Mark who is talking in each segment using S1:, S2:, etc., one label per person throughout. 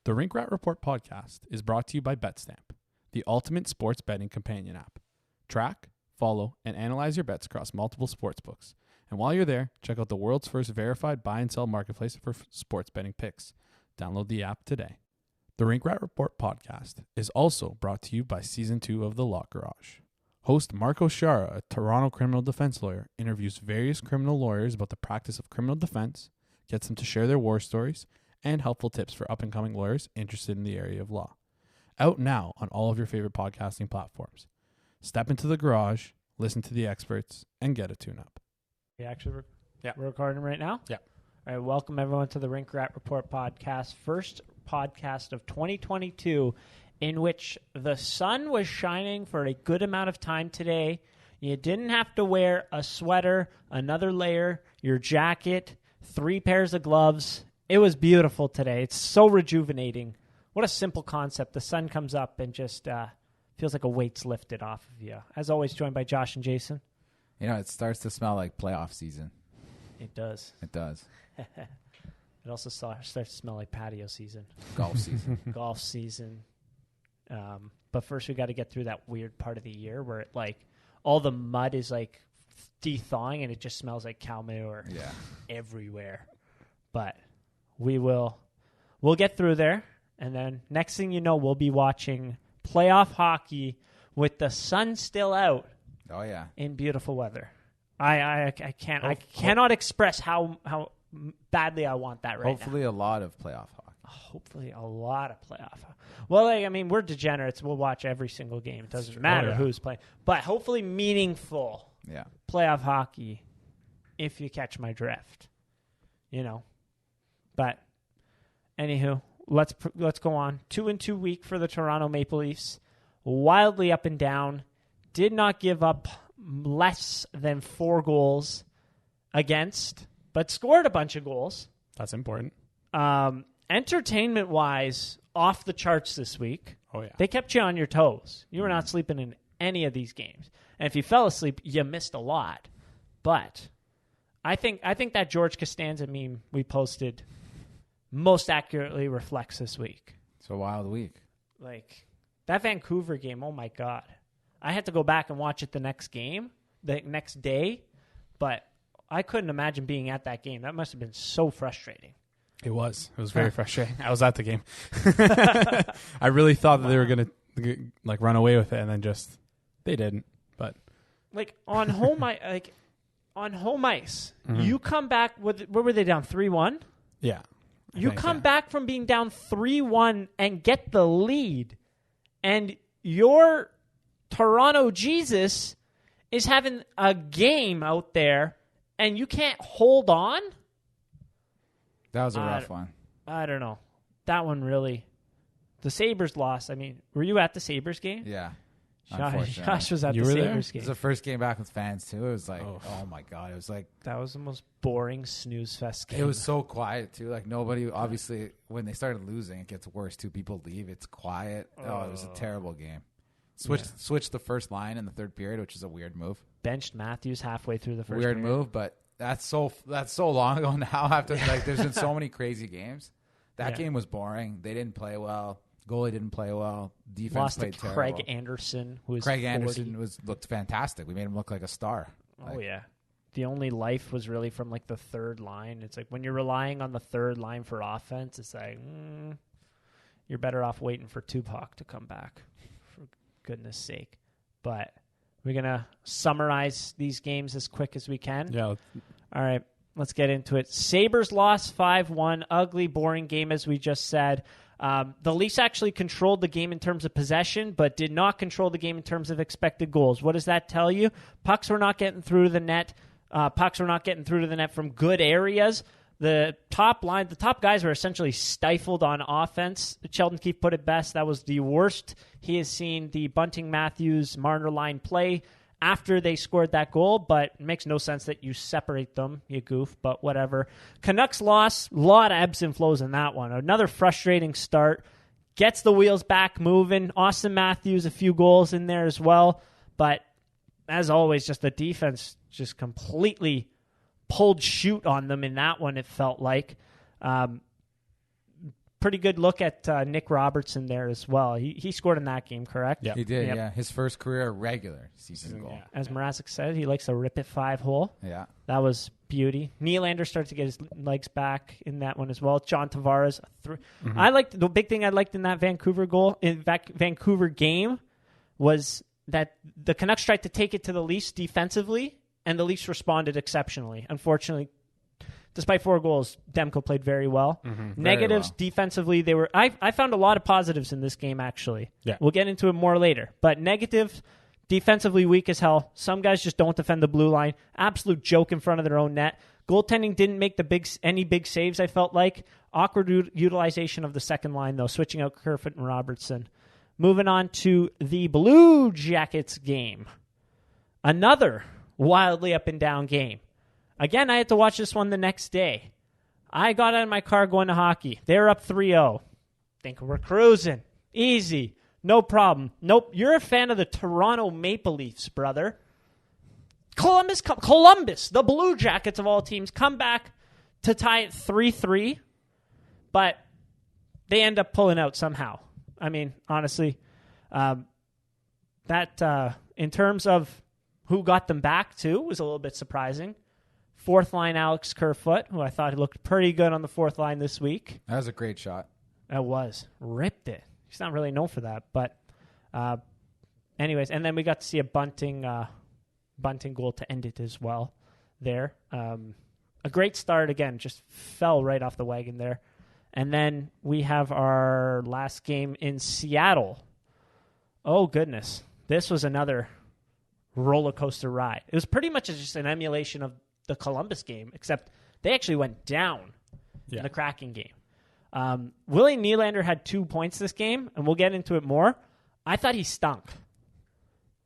S1: The Rink Report podcast is brought to you by BetStamp, the ultimate sports betting companion app. Track, follow, and analyze your bets across multiple sportsbooks. And while you're there, check out the world's first verified buy and sell marketplace for sports betting picks. Download the app today. The Rink Report podcast is also brought to you by Season 2 of The Law Garage. Host Marco Shara, a Toronto criminal defense lawyer, interviews various criminal lawyers about the practice of criminal defense, gets them to share their war stories, and helpful tips for up-and-coming lawyers interested in the area of law. Out now on all of your favorite podcasting platforms. Step into the garage, listen to the experts, and get a tune-up.
S2: We're recording right now?
S1: Yeah.
S2: All right, welcome everyone to the Rink Rat Report podcast. First podcast of 2022 in which the sun was shining for a good amount of time today. You didn't have to wear a sweater, another layer, your jacket, 3 pairs of gloves. It was beautiful today. It's so rejuvenating. What a simple concept. The sun comes up and just feels like a weight's lifted off of you. As always, joined by Josh and Jason.
S3: You know, it starts to smell like playoff season.
S2: It does.
S3: It does.
S2: It also starts to smell like patio season.
S3: Golf season.
S2: Golf season. But first we got to get through that weird part of the year where it, like, all the mud is like de-thawing and it just smells like cow manure everywhere. But we'll get through there, and then next thing you know, we'll be watching playoff hockey with the sun still out.
S3: Oh yeah,
S2: in beautiful weather. I cannot express how badly I want that right
S3: Hopefully
S2: now.
S3: a lot of playoff hockey.
S2: Hopefully a lot of playoff. Well, we're degenerates. We'll watch every single game. It doesn't matter who's playing. But hopefully meaningful playoff hockey, if you catch my drift. You know. But anywho, let's go on. 2-2 week for the Toronto Maple Leafs. Wildly up and down. Did not give up less than 4 goals against, but scored a bunch of goals.
S1: That's important.
S2: Entertainment-wise, off the charts this week.
S1: Oh, yeah.
S2: They kept you on your toes. You were not sleeping in any of these games. And if you fell asleep, you missed a lot. But I think that George Costanza meme we posted most accurately reflects this week.
S3: It's a wild week.
S2: Like, that Vancouver game, oh my God. I had to go back and watch it the next day, but I couldn't imagine being at that game. That must have been so frustrating.
S1: It was very frustrating. I was at the game. I really thought that they were going to run away with it, and then they didn't. But
S2: on home ice, mm-hmm. You come back with, what were they down 3-1?
S1: Yeah.
S2: You come back from being down 3-1 and get the lead, and your Toronto Jesus is having a game out there, and you can't hold on?
S3: That was a rough one.
S2: I don't know. That one really. The Sabres lost. I mean, were you at the Sabres game?
S3: Yeah.
S2: Josh was at the Sabres game.
S3: It was the first game back with fans, too. It was like, oh my God. It was like.
S2: That was the most boring snooze fest game.
S3: It was so quiet, too. Like, nobody, obviously, when they started losing, it gets worse, too. People leave. It's quiet. Oh, it was a terrible game. Switched the first line in the third period, which is a weird move.
S2: Benched Matthews halfway through the first
S3: period.
S2: Weird
S3: move, but that's so long ago now. After there's been so many crazy games. That game was boring. They didn't play well. Goalie didn't play well. Defense played terrible.
S2: Craig Anderson, who was
S3: Craig Anderson looked fantastic. We made him look like a star.
S2: Oh yeah. The only life was really from the third line. It's like when you're relying on the third line for offense, it's like you're better off waiting for Tupac to come back. For goodness sake. But we're going to summarize these games as quick as we can.
S1: Yeah.
S2: All right, let's get into it. Sabres lost 5-1. Ugly, boring game, as we just said. The Leafs actually controlled the game in terms of possession, but did not control the game in terms of expected goals. What does that tell you? Pucks were not getting through to the net. Pucks were not getting through to the net from good areas. The top guys were essentially stifled on offense. Sheldon Keefe put it best. That was the worst he has seen the Bunting, Matthews, Marner line play after they scored that goal, but it makes no sense that you separate them, you goof, but whatever. Canucks lost. A lot of ebbs and flows in that one. Another frustrating start. Gets the wheels back moving. Austin Matthews, a few goals in there as well, but as always, just the defense just completely pulled shoot on them in that one, it felt like. pretty good look at Nick Robertson there as well. He scored in that game, correct?
S1: Yeah.
S3: He did,
S2: Yep.
S3: yeah. His first career regular season goal.
S1: Yeah.
S2: As Mrazek said, he likes to rip it 5-hole.
S3: Yeah.
S2: That was beauty. Nylander started to get his legs back in that one as well. John Tavares. I liked the big thing I liked in that Vancouver goal, in that Vancouver game, was that the Canucks tried to take it to the Leafs defensively, and the Leafs responded exceptionally. Unfortunately, despite 4 goals, Demko played very well. Negatives defensively, they were. I found a lot of positives in this game, actually.
S1: Yeah.
S2: We'll get into it more later. But negative, defensively weak as hell. Some guys just don't defend the blue line. Absolute joke in front of their own net. Goaltending didn't make any big saves, I felt like. Awkward utilization of the second line, though, switching out Kerfoot and Robertson. Moving on to the Blue Jackets game. Another wildly up and down game. Again, I had to watch this one the next day. I got out of my car going to hockey. They were up 3-0. Think we're cruising. Easy. No problem. Nope. You're a fan of the Toronto Maple Leafs, brother. Columbus, the Blue Jackets of all teams, come back to tie it 3-3, but they end up pulling out somehow. I mean, honestly, that in terms of who got them back to was a little bit surprising. Fourth line Alex Kerfoot, who I thought he looked pretty good on the fourth line this week.
S3: That was a great shot.
S2: It was. Ripped it. He's not really known for that. But anyways, and then we got to see a bunting goal to end it as well there. A great start again, just fell right off the wagon there. And then we have our last game in Seattle. Oh, goodness. This was another roller coaster ride. It was pretty much just an emulation of the Columbus game, except they actually went down in the Kraken game. Willie Nylander had 2 points this game, and we'll get into it more. I thought he stunk.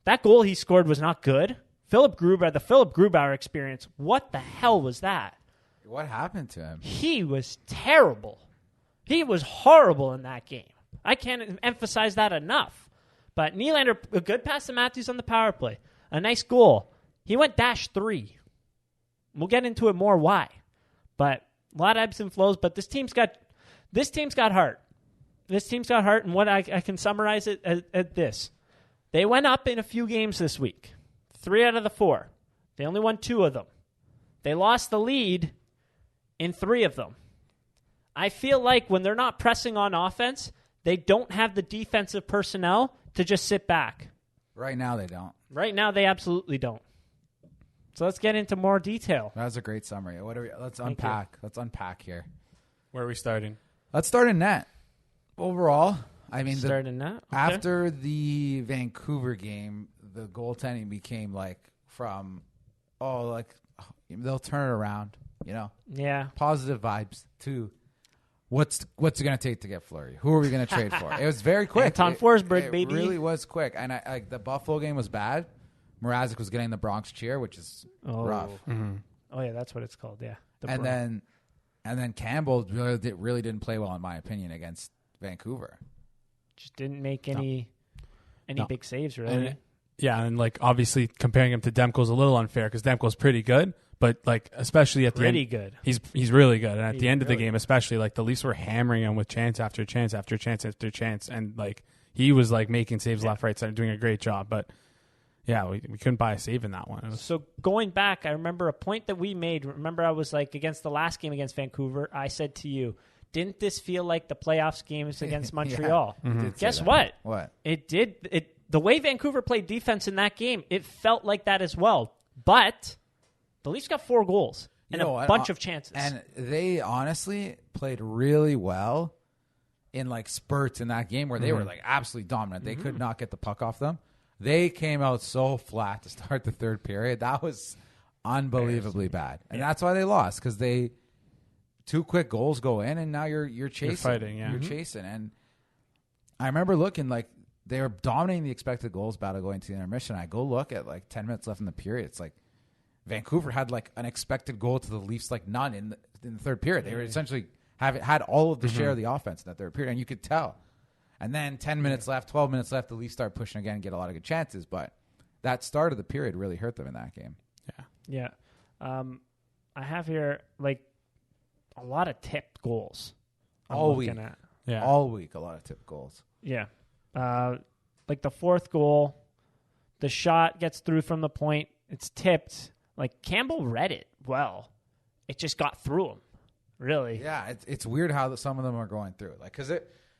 S2: That goal he scored was not good. The Philip Grubauer experience, what the hell was that?
S3: What happened to him?
S2: He was terrible. He was horrible in that game. I can't emphasize that enough. But Nylander, a good pass to Matthews on the power play. A nice goal. He went -3. We'll get into it more why. But a lot of ebbs and flows. But this team's got heart. This team's got heart, and what I can summarize it at this. They went up in a few games this week. 3 out of the 4. They only won 2 of them. They lost the lead in 3 of them. I feel like when they're not pressing on offense, they don't have the defensive personnel to just sit back.
S3: Right now they don't.
S2: Right now they absolutely don't. So let's get into more detail.
S3: That was a great summary. Let's unpack. Let's unpack here.
S1: Where are we starting?
S3: Let's start in net. Overall, I mean,
S2: Starting that okay.
S3: After the Vancouver game, the goaltending became they'll turn it around,
S2: Yeah.
S3: positive vibes to what's it going to take to get Fleury? Who are we going to trade for? It was very quick.
S2: Anton Forsberg, baby.
S3: It really was quick. And the Buffalo game was bad. Mrazek was getting the Bronx cheer, which is rough.
S1: Mm-hmm.
S2: Oh yeah, that's what it's called. Yeah.
S3: And then Campbell really didn't play well, in my opinion, against Vancouver.
S2: Just didn't make any big saves, really.
S1: And obviously comparing him to Demko's a little unfair because Demko's pretty good, but especially at the end,
S2: good.
S1: He's really good, and at the end of the game, especially the Leafs were hammering him with chance after chance after chance after chance, and he was making saves left, right, center, doing a great job. But yeah, we couldn't buy a save in that one.
S2: So going back, I remember a point that we made. Remember, I was against the last game against Vancouver, I said to you, didn't this feel like the playoffs games against Montreal? Guess what?
S3: What?
S2: It did. The way Vancouver played defense in that game, it felt like that as well. But the Leafs got 4 goals and a bunch of chances.
S3: And they honestly played really well in spurts in that game where they were absolutely dominant. They could not get the puck off them. They came out so flat to start the third period. That was unbelievably bad. And that's why they lost, because 2 quick goals go in, and now you're chasing.
S1: You're fighting, yeah.
S3: You're chasing. And I remember looking they were dominating the expected goals battle going to the intermission. I go look at 10 minutes left in the period. It's Vancouver had an expected goal to the Leafs none in the third period. They were essentially had all of the share of the offense in that third period, and you could tell. And then 10 minutes left, 12 minutes left, the Leafs start pushing again and get a lot of good chances. But that start of the period really hurt them in that game.
S2: Yeah. I have here, a lot of tipped goals.
S3: all week.
S2: At.
S1: Yeah.
S3: All week, a lot of tip goals.
S2: Yeah. Like the fourth goal, the shot gets through from the point. It's tipped. Like Campbell read it well. It just got through him. Really.
S3: Yeah, it's weird how some of them are going through. Like, because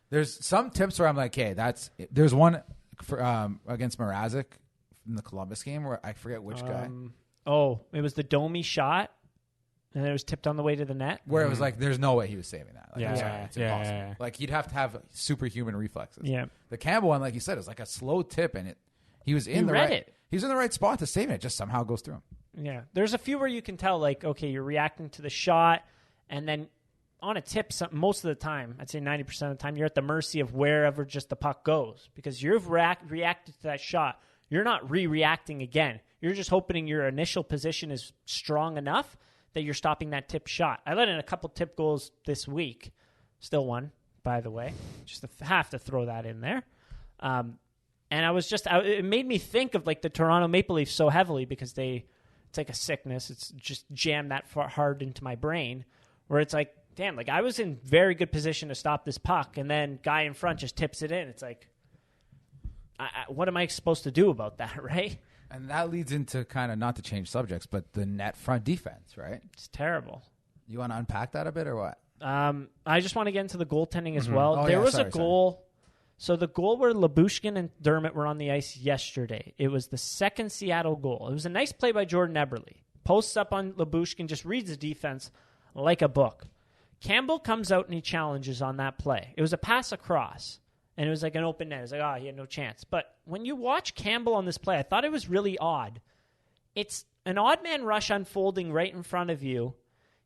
S3: there's some tips where I'm like, hey, there's one for, against Mrazek in the Columbus game where I forget which guy.
S2: Oh, it was the Domi shot, and it was tipped on the way to the net.
S3: Where it was like, there's no way he was saving that. Like,
S1: Yeah.
S3: I'm sorry, it's impossible.
S1: Yeah.
S3: Like, he'd have to have superhuman reflexes.
S2: Yeah.
S3: The Campbell one, like you said, is like a slow tip, and he was in the
S2: read
S3: right.
S2: it.
S3: He was in the right spot to save it. It just somehow goes through him.
S2: Yeah. There's a few where you can tell, like, okay, you're reacting to the shot, and then on a tip, most of the time, I'd say 90% of the time, you're at the mercy of wherever just the puck goes because you've reacted to that shot. You're not reacting again. You're just hoping your initial position is strong enough that you're stopping that tip shot. I let in a couple tip goals this week. Still one, by the way. Just have to throw that in there. And I was it made me think of like the Toronto Maple Leafs so heavily because it's like a sickness. It's just jammed that hard into my brain where it's like, damn, like I was in very good position to stop this puck, and then guy in front just tips it in. It's like, what am I supposed to do about that, right?
S3: And that leads into kind of, not to change subjects, but the net front defense, right?
S2: It's terrible.
S3: You want to unpack that a bit or what?
S2: I just want to get into the goaltending as well.
S3: Oh,
S2: there
S3: yeah,
S2: was
S3: sorry,
S2: a goal. So the goal where Lyubushkin and Dermott were on the ice yesterday, it was the second Seattle goal. It was a nice play by Jordan Eberle. Posts up on Lyubushkin, just reads the defense like a book. Campbell comes out and he challenges on that play. It was a pass across, and it was like an open net. It was like, he had no chance. But when you watch Campbell on this play, I thought it was really odd. It's an odd man rush unfolding right in front of you.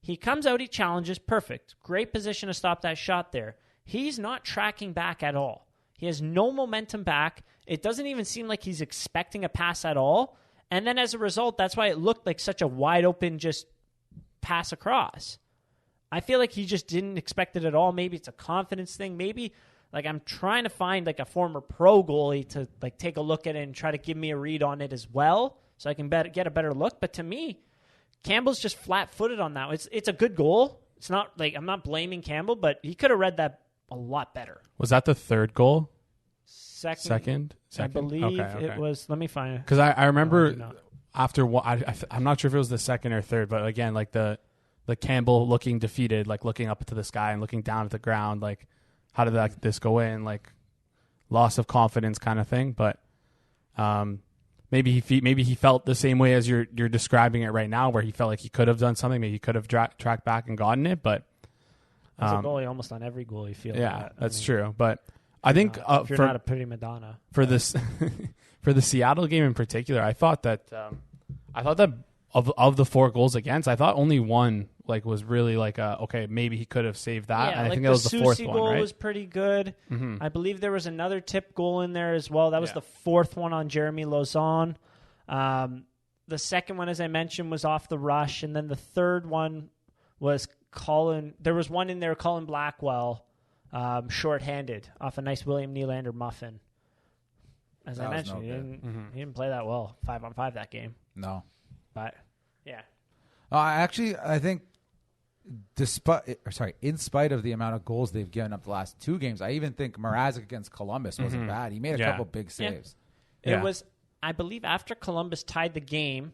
S2: He comes out, he challenges, perfect. Great position to stop that shot there. He's not tracking back at all. He has no momentum back. It doesn't even seem like he's expecting a pass at all. And then as a result, that's why it looked like such a wide open just pass across. I feel like he just didn't expect it at all. Maybe it's a confidence thing. Maybe like I'm trying to find like a former pro goalie to like take a look at it and try to give me a read on it as well so I can get a better look. But to me, Campbell's just flat-footed on that. It's a good goal. It's not like I'm not blaming Campbell, but he could have read that a lot better.
S1: Was that the third goal?
S2: Second? I believe it was. Let me find it.
S1: Because I remember after I'm not sure if it was the second or third, but again, like the Campbell looking defeated, like looking up to the sky and looking down at the ground, like how did this go in? Like loss of confidence kind of thing. But maybe he felt the same way as you're describing it right now, where he felt like he could have done something. Maybe he could have tracked back and gotten it. But
S2: as a goalie, almost on every goal you feel.
S1: Yeah,
S2: that.
S1: that's true. But I think
S2: if you're not a pretty Madonna
S1: for this for the Seattle game in particular, I thought that of the 4 goals against, I thought only one like was really like okay, maybe he could have saved that.
S2: Yeah,
S1: and I
S2: like
S1: think that was the fourth
S2: Soucy
S1: one,
S2: goal
S1: right?
S2: was pretty good.
S1: Mm-hmm.
S2: I believe there was another tip goal in there as well. That was the fourth one on Jeremy Lauzon. The second one, as I mentioned, was off the rush, and then the third one was Colin. There was one in there, Colin Blackwell, shorthanded off a nice William Nylander muffin. As I mentioned, he didn't play that well 5-on-5 that game.
S3: No,
S2: but yeah.
S3: I think in spite of the amount of goals they've given up the last 2 games, I even think Mrazek against Columbus wasn't bad. He made a couple big saves.
S2: It was, I believe, after Columbus tied the game,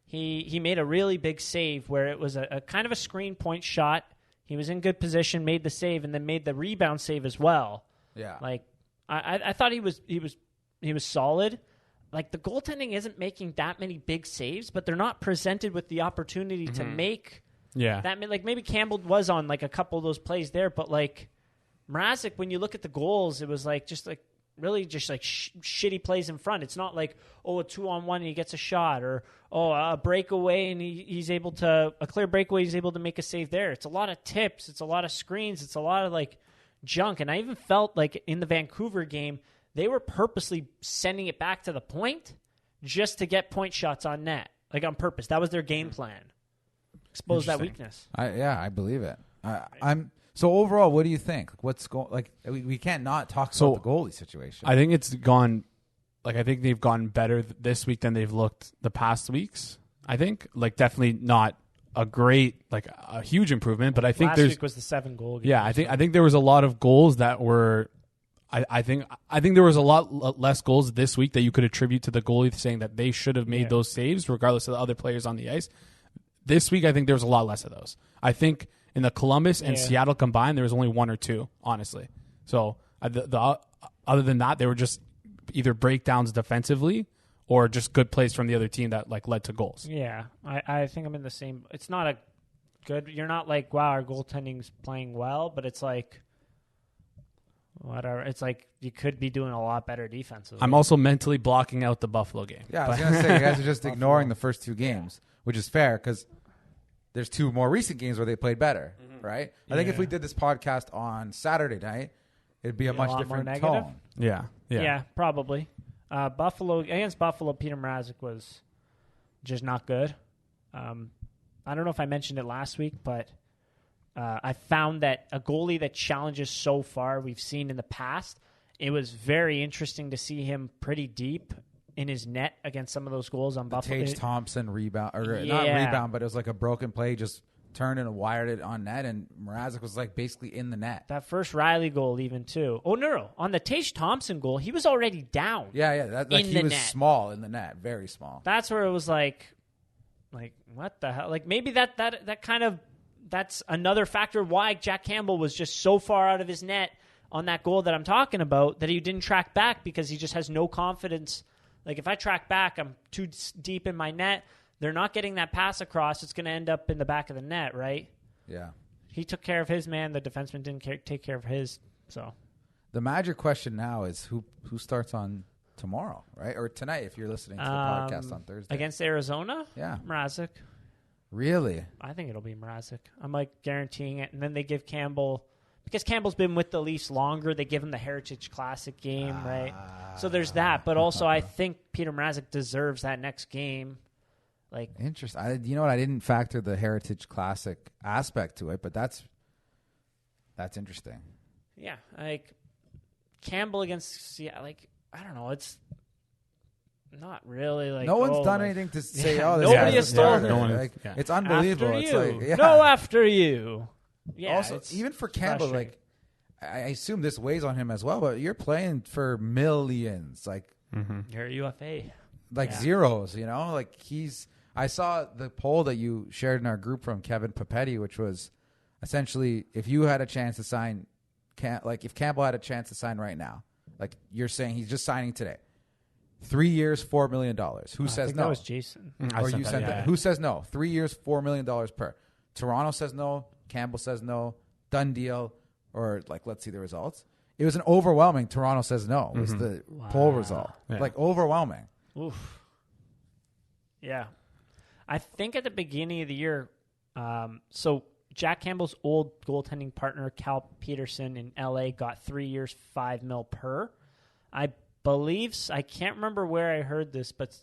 S2: he made a really big save where it was a kind of a screen point shot. He was in good position, made the save, and then made the rebound save as well. Yeah, like I thought he was solid. Like the goaltending isn't making that many big saves, but they're not presented with the opportunity to make that. Like maybe Campbell was on like a couple of those plays there, but like Mrazek, when you look at the goals, it was like just like really just like shitty plays in front. It's not like a 2-on-1 and he gets a shot, or a breakaway and he's able to a clear breakaway. He's able to make a save there. It's a lot of tips. It's a lot of screens. It's a lot of like junk. And I even felt like in the Vancouver game, they were purposely sending it back to the point just to get point shots on net, like on purpose. That was their game plan. Expose that weakness.
S3: I believe it. So overall, what do you think? What's going? Like we can't not talk about the goalie situation.
S1: I think it's gone. Like I think they've gone better this week than they've looked the past weeks. I think like definitely not a great, like a huge improvement. But I think
S2: last
S1: there's
S2: week was the 7-goal game.
S1: yeah, I think there was a lot of goals that were. I think there was a lot less goals this week that you could attribute to the goalie saying that they should have made those saves regardless of the other players on the ice. This week, I think there was a lot less of those. I think in the Columbus and Seattle combined, there was only 1 or 2, honestly. So other than that, they were just either breakdowns defensively or just good plays from the other team that like led to goals.
S2: Yeah, I think I'm in the same. It's not a good. You're not like, wow, our goaltending's playing well, but it's like. Whatever. It's like you could be doing a lot better defensively.
S1: I'm also mentally blocking out the Buffalo game.
S3: Yeah, I was going to say, you guys are just ignoring the first 2 games, which is fair because there's 2 more recent games where they played better, right? I think if we did this podcast on Saturday night, it'd be a much different tone.
S1: Yeah,
S2: probably. Against Buffalo, Peter Mrazek was just not good. I don't know if I mentioned it last week, but I found that a goalie that challenges so far we've seen in the past, it was very interesting to see him pretty deep in his net against some of those goals on Buffalo.
S3: Tage Thompson rebound, or not rebound, but it was like a broken play, just turned and wired it on net, and Mrazek was like basically in the net.
S2: That first Riley goal even too. Oh, no. On the Tage Thompson goal, he was already down.
S3: Yeah. He was small in the net, very small.
S2: That's where it was like what the hell? Like maybe that kind of that's another factor why Jack Campbell was just so far out of his net on that goal that I'm talking about that he didn't track back because he just has no confidence. Like if I track back, I'm too deep in my net. They're not getting that pass across. It's going to end up in the back of the net, right?
S3: Yeah.
S2: He took care of his man. The defenseman didn't take care of his. So
S3: the magic question now is who starts on tomorrow, right? Or tonight if you're listening to the podcast on Thursday.
S2: Against Arizona?
S3: Yeah.
S2: Mrazek.
S3: Really?
S2: I think it'll be Mrazek. I'm like guaranteeing it. And then they give Campbell, because Campbell's been with the Leafs longer, they give him the Heritage Classic game, right? So there's that. But also I think Peter Mrazek deserves that next game. Like
S3: interesting. You know what? I didn't factor the Heritage Classic aspect to it, but that's interesting.
S2: Yeah, like Campbell against like I don't know. It's not really like
S3: no one's done anything to say.
S2: Yeah,
S3: oh, this
S2: nobody
S3: guy's
S2: has stolen
S3: it. It's unbelievable.
S2: After
S3: it's
S2: you.
S3: like
S2: No, after you. Yeah.
S3: Also, even for Campbell, like I assume this weighs on him as well. But you're playing for millions, like
S2: you're a UFA,
S3: like zeros. You know, like I saw the poll that you shared in our group from Kevin Papetti, which was essentially if you had a chance to sign, if Campbell had a chance to sign right now, like you're saying he's just signing today, 3 years, $4 million. Who says
S2: I think
S3: no?
S2: That was Jason.
S3: Or you sent that. Who says no? 3 years, $4 million per. Toronto says no. Campbell says no. Done deal. Or like, let's see the results. It was an overwhelming Toronto says no. Was the poll result like overwhelming?
S2: Oof. Yeah. I think at the beginning of the year, so Jack Campbell's old goaltending partner, Cal Peterson in LA, got 3 years, $5 million per. I believe, I can't remember where I heard this, but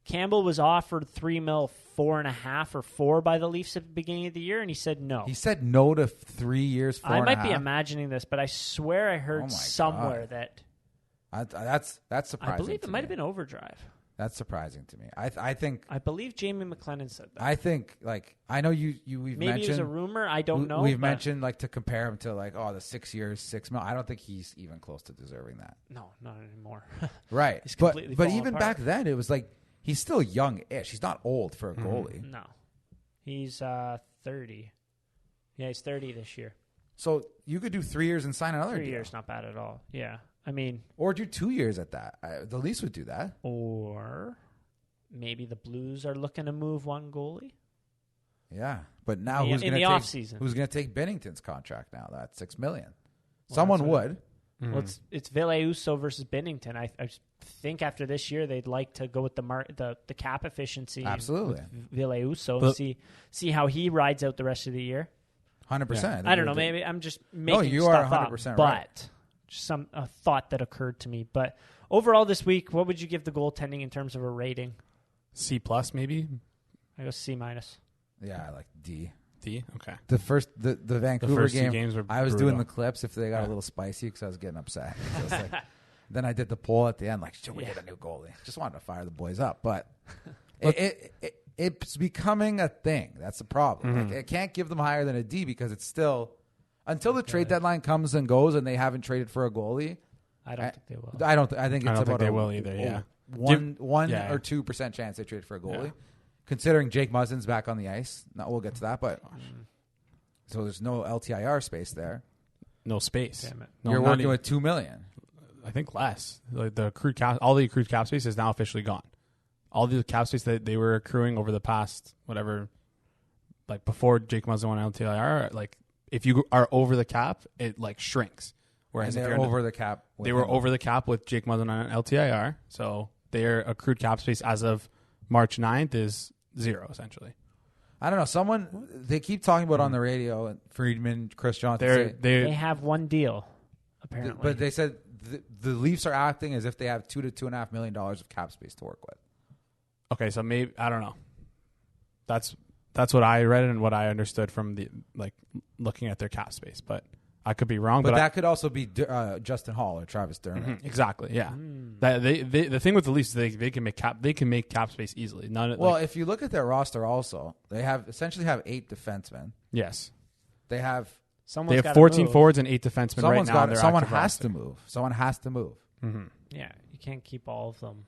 S2: Campbell was offered $3 million, 4.5 or 4 by the Leafs at the beginning of the year, and he said no.
S3: He said no to 3 years, 4.5.
S2: I might be imagining this, but I swear I heard somewhere that.
S3: That's surprising.
S2: I believe it might have been Overdrive.
S3: That's surprising to me. I think.
S2: I believe Jamie McLennan said that.
S3: I think I know we've
S2: maybe
S3: mentioned.
S2: Maybe it was a rumor. I don't know.
S3: We've mentioned to compare him to the 6 years, $6 million. I don't think he's even close to deserving that.
S2: No, not anymore.
S3: Right,
S2: he's
S3: but even
S2: apart.
S3: back then it was like he's still young-ish. He's not old for a goalie.
S2: No, he's 30. Yeah, he's 30 this year.
S3: So you could do 3 years and sign another
S2: 3
S3: deal.
S2: years, not bad at all. Yeah, I mean,
S3: or do 2 years at that. The Leafs would do that.
S2: Or maybe the Blues are looking to move one goalie.
S3: Yeah, but now who's going to take Binnington's contract now? That's $6 million. Well, someone would.
S2: Well, it's Ville Husso versus Binnington. I think after this year they'd like to go with the cap efficiency.
S3: Absolutely,
S2: Ville Husso. See how he rides out the rest of the year.
S3: 100%.
S2: I don't know. Maybe I'm just making
S3: you
S2: stuff
S3: are 100%
S2: up,
S3: right.
S2: But just a thought that occurred to me. But overall this week, what would you give the goaltending in terms of a rating?
S1: C+ maybe.
S2: I go C-.
S3: Yeah, I like D.
S1: D. Okay.
S3: The Vancouver game.
S1: Games were
S3: I was
S1: brutal.
S3: doing the clips if they got a little spicy because I was getting upset. So it's like, then I did the poll at the end, like, should we get a new goalie? Just wanted to fire the boys up, but it it's becoming a thing. That's the problem. Like, I can't give them higher than a D because it's still until the trade deadline comes and goes and they haven't traded for a goalie.
S2: I don't think they will.
S3: I think it's
S1: don't
S3: about
S1: think they will either. Yeah,
S3: 1 or 2% chance they trade for a goalie.
S1: Yeah.
S3: Considering Jake Muzzin's back on the ice, we'll get to that. But so there's no LTIR space there.
S1: No space.
S2: Damn it.
S1: No,
S3: You're
S1: not
S3: working
S1: even-
S3: with $2 million.
S1: I think less. Like the accrued cap, all the accrued cap space is now officially gone. All the cap space that they were accruing over the past whatever, like before Jake Muzzin went LTIR, like if you are over the cap, it like shrinks. Whereas
S3: And
S1: if
S3: they're
S1: you're
S3: over the cap.
S1: they were over the cap with Jake Muzzin on LTIR, so their accrued cap space as of March 9th is 0 essentially.
S3: I don't know. They keep talking about on the radio, and Friedman, Chris Johnson.
S2: They have one deal, apparently.
S3: But they said the Leafs are acting as if they have $2 to $2.5 million of cap space to work with.
S1: Okay, so maybe I don't know. That's what I read and what I understood from the like looking at their cap space, but I could be wrong.
S3: But that could also be Justin Hall or Travis Dermott.
S1: Exactly, yeah. That the thing with the Leafs, they can make cap space easily.
S3: If you look at their roster, also they essentially have 8 defensemen.
S1: Yes,
S3: they have.
S2: Someone's
S1: have
S2: gotta
S1: 14
S2: move.
S1: forwards and 8 defensemen right now. On their
S3: Someone
S1: active
S3: has
S1: roster.
S3: to move. Someone has to move.
S1: Mm-hmm.
S2: Yeah, you can't keep all of them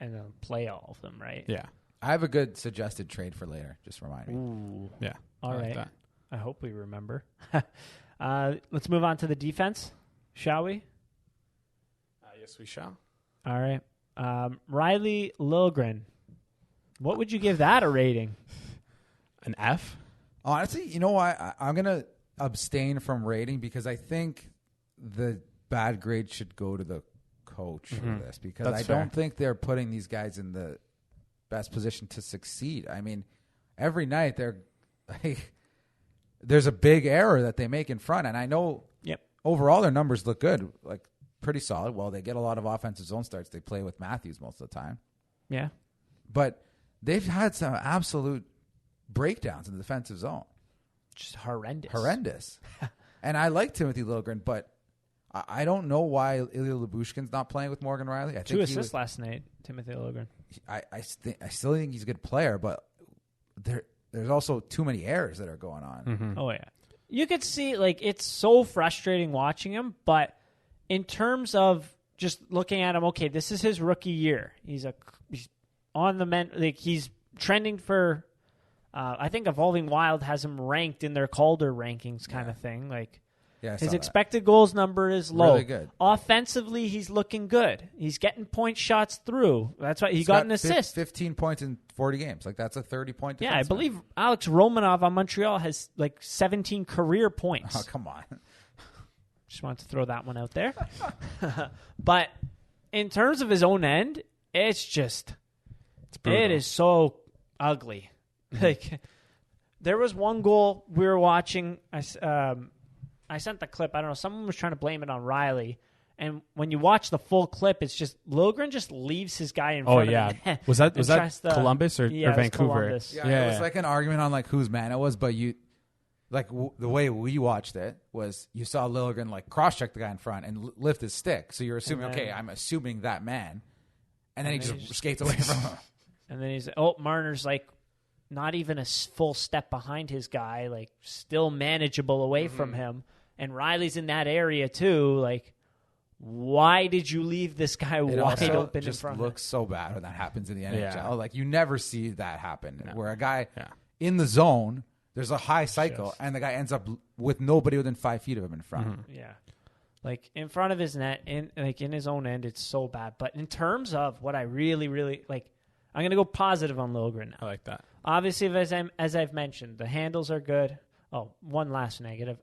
S2: and then play all of them, right?
S1: Yeah,
S3: I have a good suggested trade for later. Just remind me.
S2: Ooh.
S1: yeah.
S2: All
S1: I like
S2: right.
S1: that.
S2: I hope we remember. Let's move on to the defense, shall we?
S1: Yes, we shall.
S2: All right. Riley Lilgren. What would you give that a rating?
S1: An F.
S3: Honestly, you know why? I'm going to abstain from rating because I think the bad grade should go to the coach for this because
S1: That's
S3: I
S1: fair.
S3: don't think they're putting these guys in the best position to succeed. I mean, every night they're like, there's a big error that they make in front, and I know overall their numbers look good, like pretty solid. Well, they get a lot of offensive zone starts. They play with Matthews most of the time.
S2: Yeah.
S3: But they've had some absolute breakdowns in the defensive zone.
S2: Just horrendous.
S3: Horrendous. And I like Timothy Liljegren, but I don't know why Ilya Lyubushkin's not playing with Morgan Riley. I think
S2: 2 assists last night, Timothy Liljegren.
S3: I still think he's a good player, but there's also too many errors that are going on.
S2: Oh, yeah. You could see, like, it's so frustrating watching him, but in terms of just looking at him, okay, this is his rookie year. He's on the men, like, he's trending for, I think Evolving Wild has him ranked in their Calder rankings kind of thing. Like,
S3: Yeah, I
S2: his
S3: saw
S2: expected goals number is low.
S3: Really good.
S2: Offensively, he's looking good. He's getting point shots through. That's why he
S3: He's
S2: got an assist.
S3: 15 points in 40 games. Like, that's a 30-point defenseman.
S2: Yeah, I believe Alex Romanov on Montreal has like 17 career points.
S3: Oh, come on.
S2: Just wanted to throw that one out there. But in terms of his own end, it's just, it is so ugly. Like, there was one goal we were watching. I sent the clip. I don't know. Someone was trying to blame it on Riley. And when you watch the full clip, it's just Liljegren just leaves his guy in front of him.
S1: Was that Columbus or Vancouver?
S2: Columbus.
S3: Yeah, it was like an argument on like whose man it was, but you like the way we watched it was you saw Liljegren like cross-check the guy in front and lift his stick. So you're assuming, okay, I'm assuming that man. And then he just skates away from him.
S2: And then he's, Marner's like not even a full step behind his guy, like still manageable away from him. And Riley's in that area too. Like, why did you leave this guy wide open
S3: just
S2: in front?
S3: Looks so bad when that happens in the NHL.
S1: Yeah.
S3: Like you never see that happen where a guy in the zone, there's a high cycle, and the guy ends up with nobody within 5 feet of him in front.
S2: Yeah, like in front of his net, in his own end, it's so bad. But in terms of what I really, really like, I'm gonna go positive on Liljegren now.
S1: I like that.
S2: Obviously, as I've mentioned, the handles are good. Oh, one last negative.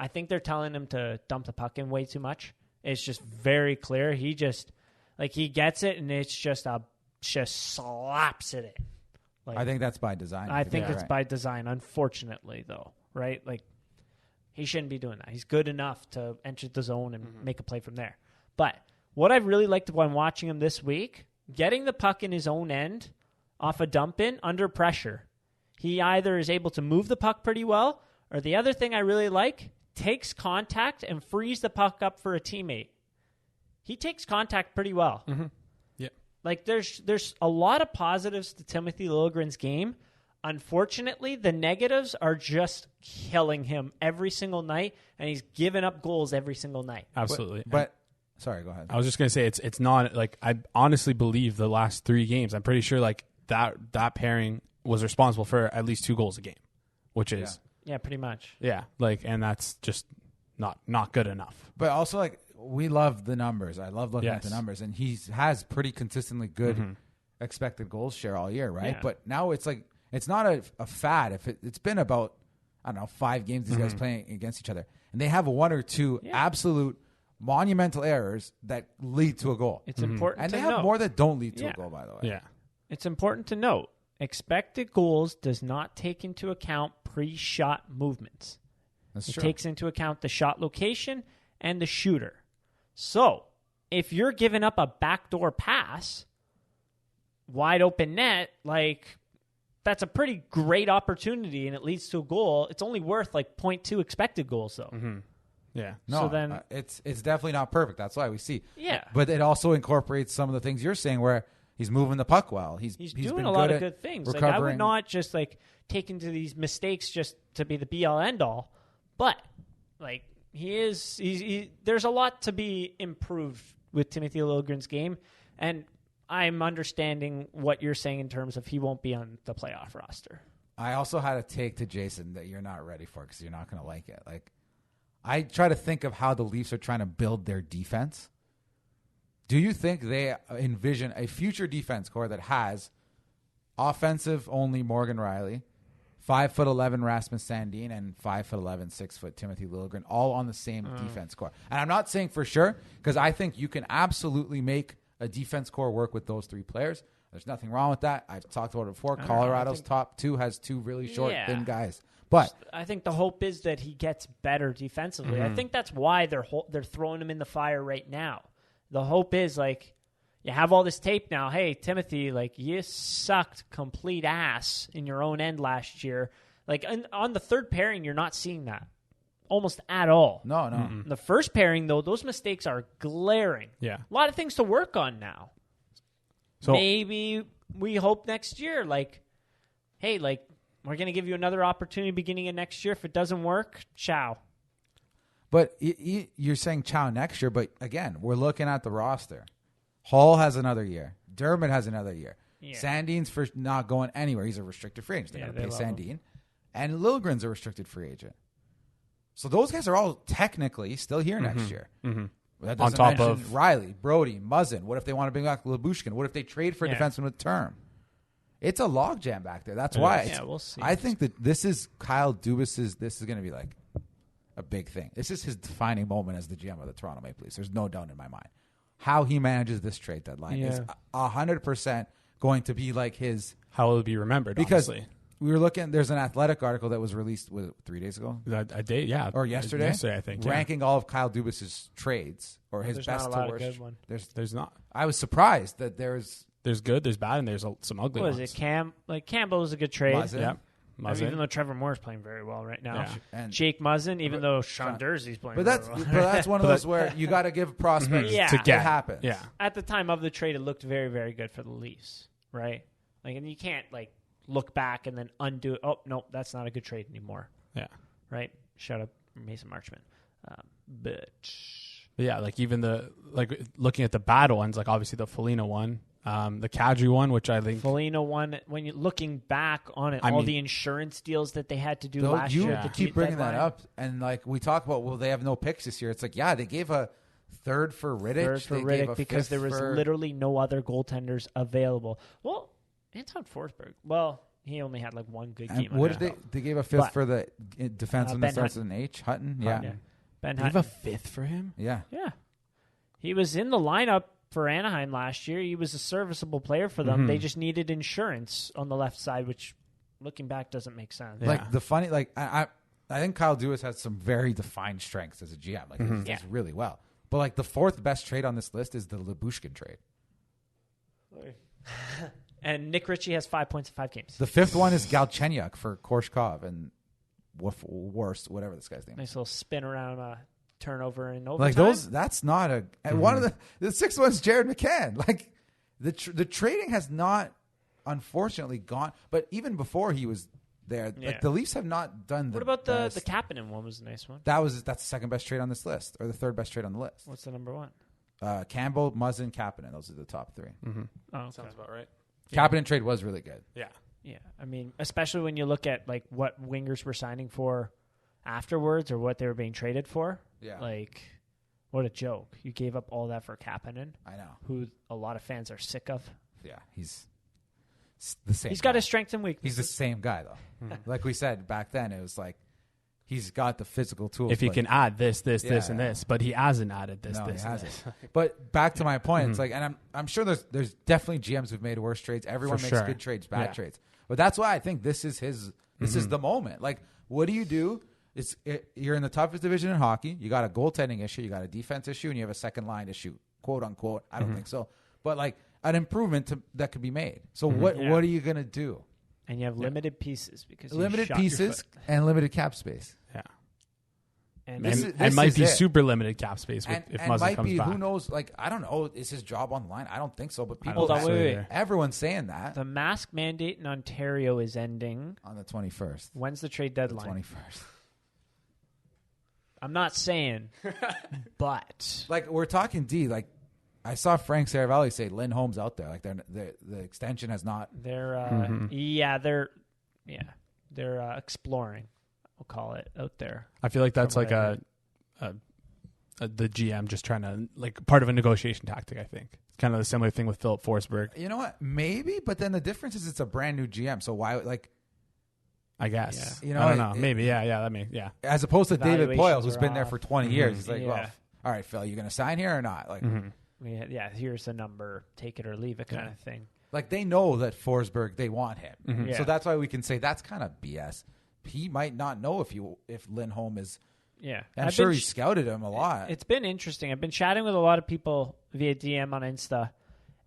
S2: I think they're telling him to dump the puck in way too much. It's just very clear. He just he gets it and it's just slaps it in. Like,
S3: I think that's by design.
S2: I think it's by design, unfortunately, though, right? Like, he shouldn't be doing that. He's good enough to enter the zone and make a play from there. But what I've really liked when watching him this week, getting the puck in his own end off a dump in under pressure. He either is able to move the puck pretty well, or the other thing I really like, takes contact and frees the puck up for a teammate. He takes contact pretty well.
S1: Yeah.
S2: Like there's a lot of positives to Timothy Liljegren's game. Unfortunately, the negatives are just killing him every single night, and he's giving up goals every single night.
S1: Absolutely.
S3: But sorry, go ahead.
S1: I was just gonna say it's not like I honestly believe the last 3 games. I'm pretty sure like that pairing was responsible for at least 2 goals a game, which is
S2: Yeah, pretty much.
S1: like, and that's just not good enough.
S3: But also, like, we love the numbers. I love looking at the
S1: Yes.
S3: numbers, and he has pretty consistently good expected goals share all year, right?
S2: Yeah.
S3: But now it's like it's not a fad. If it's been about, I don't know, 5 games these guys playing against each other, and they have 1 or 2 absolute monumental errors that lead to a goal.
S2: It's important
S3: And
S2: to
S3: they
S2: note.
S3: have more that don't lead to
S2: Yeah.
S3: a goal, by the way.
S1: Yeah.
S2: It's important to note, expected goals does not take into account pre-shot movements.
S3: That's
S2: It
S3: true.
S2: takes into account the shot location and the shooter. So, if you're giving up a backdoor pass, wide open net, like, that's a pretty great opportunity and it leads to a goal. It's only worth like 0.2 expected goals, though.
S1: Yeah.
S3: No,
S2: So then-
S3: it's definitely not perfect. That's why we see.
S2: Yeah.
S3: But it also incorporates some of the things you're saying where he's moving the puck well. He's
S2: He's doing
S3: been
S2: a lot
S3: good
S2: of
S3: at
S2: good things. Like, I would
S3: recovering.
S2: not just like take into these mistakes just to be the be-all end-all, but like there's a lot to be improved with Timothy Liljegren's game, and I'm understanding what you're saying in terms of he won't be on the playoff roster.
S3: I also had a take to Jason that you're not ready for because you're not going to like it. Like, I try to think of how the Leafs are trying to build their defense. Do you think they envision a future defense core that has offensive only Morgan Rielly, 5'11" Rasmus Sandin, and 5'11", 6' Timothy Liljegren, all on the same defense core? And I'm not saying for sure because I think you can absolutely make a defense core work with those 3 players. There's nothing wrong with that. I've talked about it before.
S2: know.
S3: Colorado's top 2 has 2 really short,
S2: Yeah.
S3: thin guys. But
S2: I think the hope is that he gets better defensively. I think that's why they're throwing him in the fire right now. The hope is, like, you have all this tape now. Hey, Timothy, like, you sucked complete ass in your own end last year. Like, on the third pairing, you're not seeing that almost at all.
S3: no.
S2: The first pairing, though, those mistakes are glaring.
S1: Yeah.
S2: A lot of things to work on now.
S1: So
S2: Maybe we hope next year, like, hey, like, we're going to give you another opportunity beginning of next year. If it doesn't work, ciao.
S3: But you're saying ciao next year. But again, we're looking at the roster. Hall has another year. Dermott has another year.
S2: Yeah.
S3: Sandin's for not going anywhere. He's a restricted free agent. They're
S2: Yeah,
S3: going to
S2: they
S3: pay
S2: love
S3: Sandin. And Liljegren's a restricted free agent. So those guys are all technically still here next year. That doesn't
S1: On top
S3: mention
S1: of-
S3: Riley, Brody, Muzzin. What if they want to bring back Lyubushkin? What if they trade for a
S2: Yeah.
S3: defenseman with term? It's a logjam back there. That's why.
S2: is. Yeah, we'll see.
S3: I think that this is Kyle Dubas's. This is going to be like a big thing. This is his defining moment as the GM of the Toronto Maple Leafs. There's no doubt in my mind. How he manages this trade deadline is 100% going to be like his.
S1: how will it be remembered?
S3: Because
S1: honestly.
S3: we were looking. There's an Athletic article that was released 3 days ago
S1: A day, yeah,
S3: or yesterday.
S1: Yesterday, I think. Yeah.
S3: ranking all of Kyle Dubas's trades or his
S2: There's
S3: best
S2: not a
S3: to
S2: lot of
S3: worst.
S2: good one.
S1: There's not.
S3: I was surprised that there's
S1: There's good, there's bad, and there's some ugly
S2: What
S1: ones.
S2: is it? Campbell was a good trade.
S3: Muzzin.
S1: Yeah.
S2: I mean, even though Trevor Moore's playing very well right now.
S1: Yeah.
S3: And-
S2: Jake Muzzin, even though Sean Durzee's playing
S3: But that's
S2: very well.
S3: but that's one of those where you got to give prospects
S2: Yeah.
S1: to
S3: it
S1: get
S3: happens.
S1: Yeah.
S2: At the time of the trade, it looked very, very good for the Leafs, right? Like, and you can't, like, look back and then undo it. Oh, no, that's not a good trade anymore,
S1: Yeah.
S2: right? Shout out Mason Marchment. But
S1: But yeah, like even looking at the bad ones, like obviously the Foligno one, the Kadri one, which I think
S2: Foligno won, when you're looking back on it, all the insurance deals that they had to do
S3: Though
S2: last
S3: you
S2: year. at the
S3: keep bringing that
S2: deadline.
S3: up, and like we talk about, well, they have no picks this year. It's like, yeah, they gave a third for Rittich.
S2: Third for
S3: They gave a
S2: Riddick because
S3: fifth
S2: there was
S3: for-
S2: literally no other goaltenders available. Well, Anton Forsberg. Well, he only had like one good
S3: And
S2: game.
S3: what
S2: under
S3: did
S2: his belt.
S3: they gave a fifth
S2: But-
S3: for the defenseman
S2: Ben
S3: that starts
S2: Hutton.
S3: with an H? Hutton, yeah,
S2: Yeah. Ben
S1: they have
S2: Hutton.
S1: a fifth for him.
S3: yeah.
S2: Yeah. He was in the lineup for Anaheim last year. He was a serviceable player for them. They just needed insurance on the left side, which looking back doesn't make sense.
S1: Yeah.
S3: Like the funny, like I think Kyle Dubas has some very defined strengths as a GM. Like he does
S2: Yeah.
S3: really well. But like the fourth best trade on this list is the Lyubushkin trade.
S2: And Nick Ritchie has 5 points in 5 games.
S3: The fifth one is Galchenyuk for Korshkov and Worst, whatever this guy's name is.
S2: Nice little spin around turnover and overtime.
S3: Like those, that's not a. And one of the sixth one's Jared McCann. Like the trading has not, unfortunately, gone. But even before he was there, like the Leafs have not done the.
S2: What about
S3: best.
S2: the Kapanen one? Was a nice one.
S3: That's the second best trade on this list, or the third best trade on the list.
S2: What's the number one?
S3: Campbell, Muzzin, Kapanen. Those are the top three.
S2: Oh, okay.
S1: Sounds about right.
S3: Kapanen trade was really good.
S1: Yeah.
S2: Yeah, I mean, especially when you look at like what wingers were signing for afterwards, or what they were being traded for.
S3: Yeah.
S2: Like, what a joke! You gave up all that for Kapanen,
S3: I know.
S2: who a lot of fans are sick of.
S3: Yeah, he's the same.
S2: He's got
S3: guy.
S2: his strengths and weaknesses.
S3: He's the same guy though. Like we said back then, it was like he's got the physical tools.
S1: If he can add this, and
S3: Yeah.
S1: this, but he hasn't added this,
S3: No,
S1: this,
S3: he
S1: and
S3: hasn't.
S1: this.
S3: But back to my point, it's like, and I'm sure there's definitely GMs who've made worse trades. Everyone
S1: For
S3: makes
S1: sure.
S3: good trades, bad
S1: Yeah.
S3: trades. But that's why I think this is the moment. Like, what do you do? You're in the toughest division in hockey. You got a goaltending issue, you got a defense issue, and you have a second line issue, quote unquote. I don't think so, but like an improvement that could be made. So what are you gonna do?
S2: and you have limited pieces because you
S3: Limited
S2: shot your
S3: pieces
S2: foot.
S3: and limited cap space.
S1: Yeah.
S2: And
S3: This
S1: might
S3: is
S1: be
S3: it.
S1: super limited cap space if
S3: And
S1: Muzzin
S3: might
S1: comes
S3: be,
S1: back.
S3: who knows? Like, I don't know. Is his job on the line? I don't think so. But
S1: I
S3: people,
S1: don't
S2: Hold on,
S1: think so
S2: wait.
S1: either.
S3: everyone's saying that
S2: the mask mandate in Ontario is ending.
S3: on the 21st.
S2: When's the trade
S3: The
S2: deadline?
S3: 21st.
S2: I'm not saying, but
S3: Like, we're talking D. Like, I saw Frank Saravalli say Lynn Holmes out there. Like, the extension has not.
S2: they're they're exploring. We'll call it out there.
S1: I feel like that's
S2: From
S1: like
S2: what
S1: the GM just trying to, like, part of a negotiation tactic, I think. It's kind of the similar thing with Philip Forsberg,
S3: You know what? Maybe, but then the difference is it's a brand new GM. So why, like,
S1: I guess.
S3: Yeah. You know,
S1: I don't know.
S3: it-
S1: Maybe, that makes, yeah.
S3: as opposed to David
S2: Evaluations
S3: Poyle, who's
S2: are
S3: been there
S2: off.
S3: for 20 years. He's like,
S2: Yeah.
S3: well, all right, Phil, you going to sign here or not? Like,
S2: Yeah, here's the number, take it or leave it kind of thing.
S3: like they know that Forsberg, they want him.
S2: Yeah.
S3: So that's why we can say that's kind of BS. He might not know if Lindholm is.
S2: Yeah.
S3: I'm sure he scouted him a lot.
S2: It's been interesting. I've been chatting with a lot of people via DM on Insta.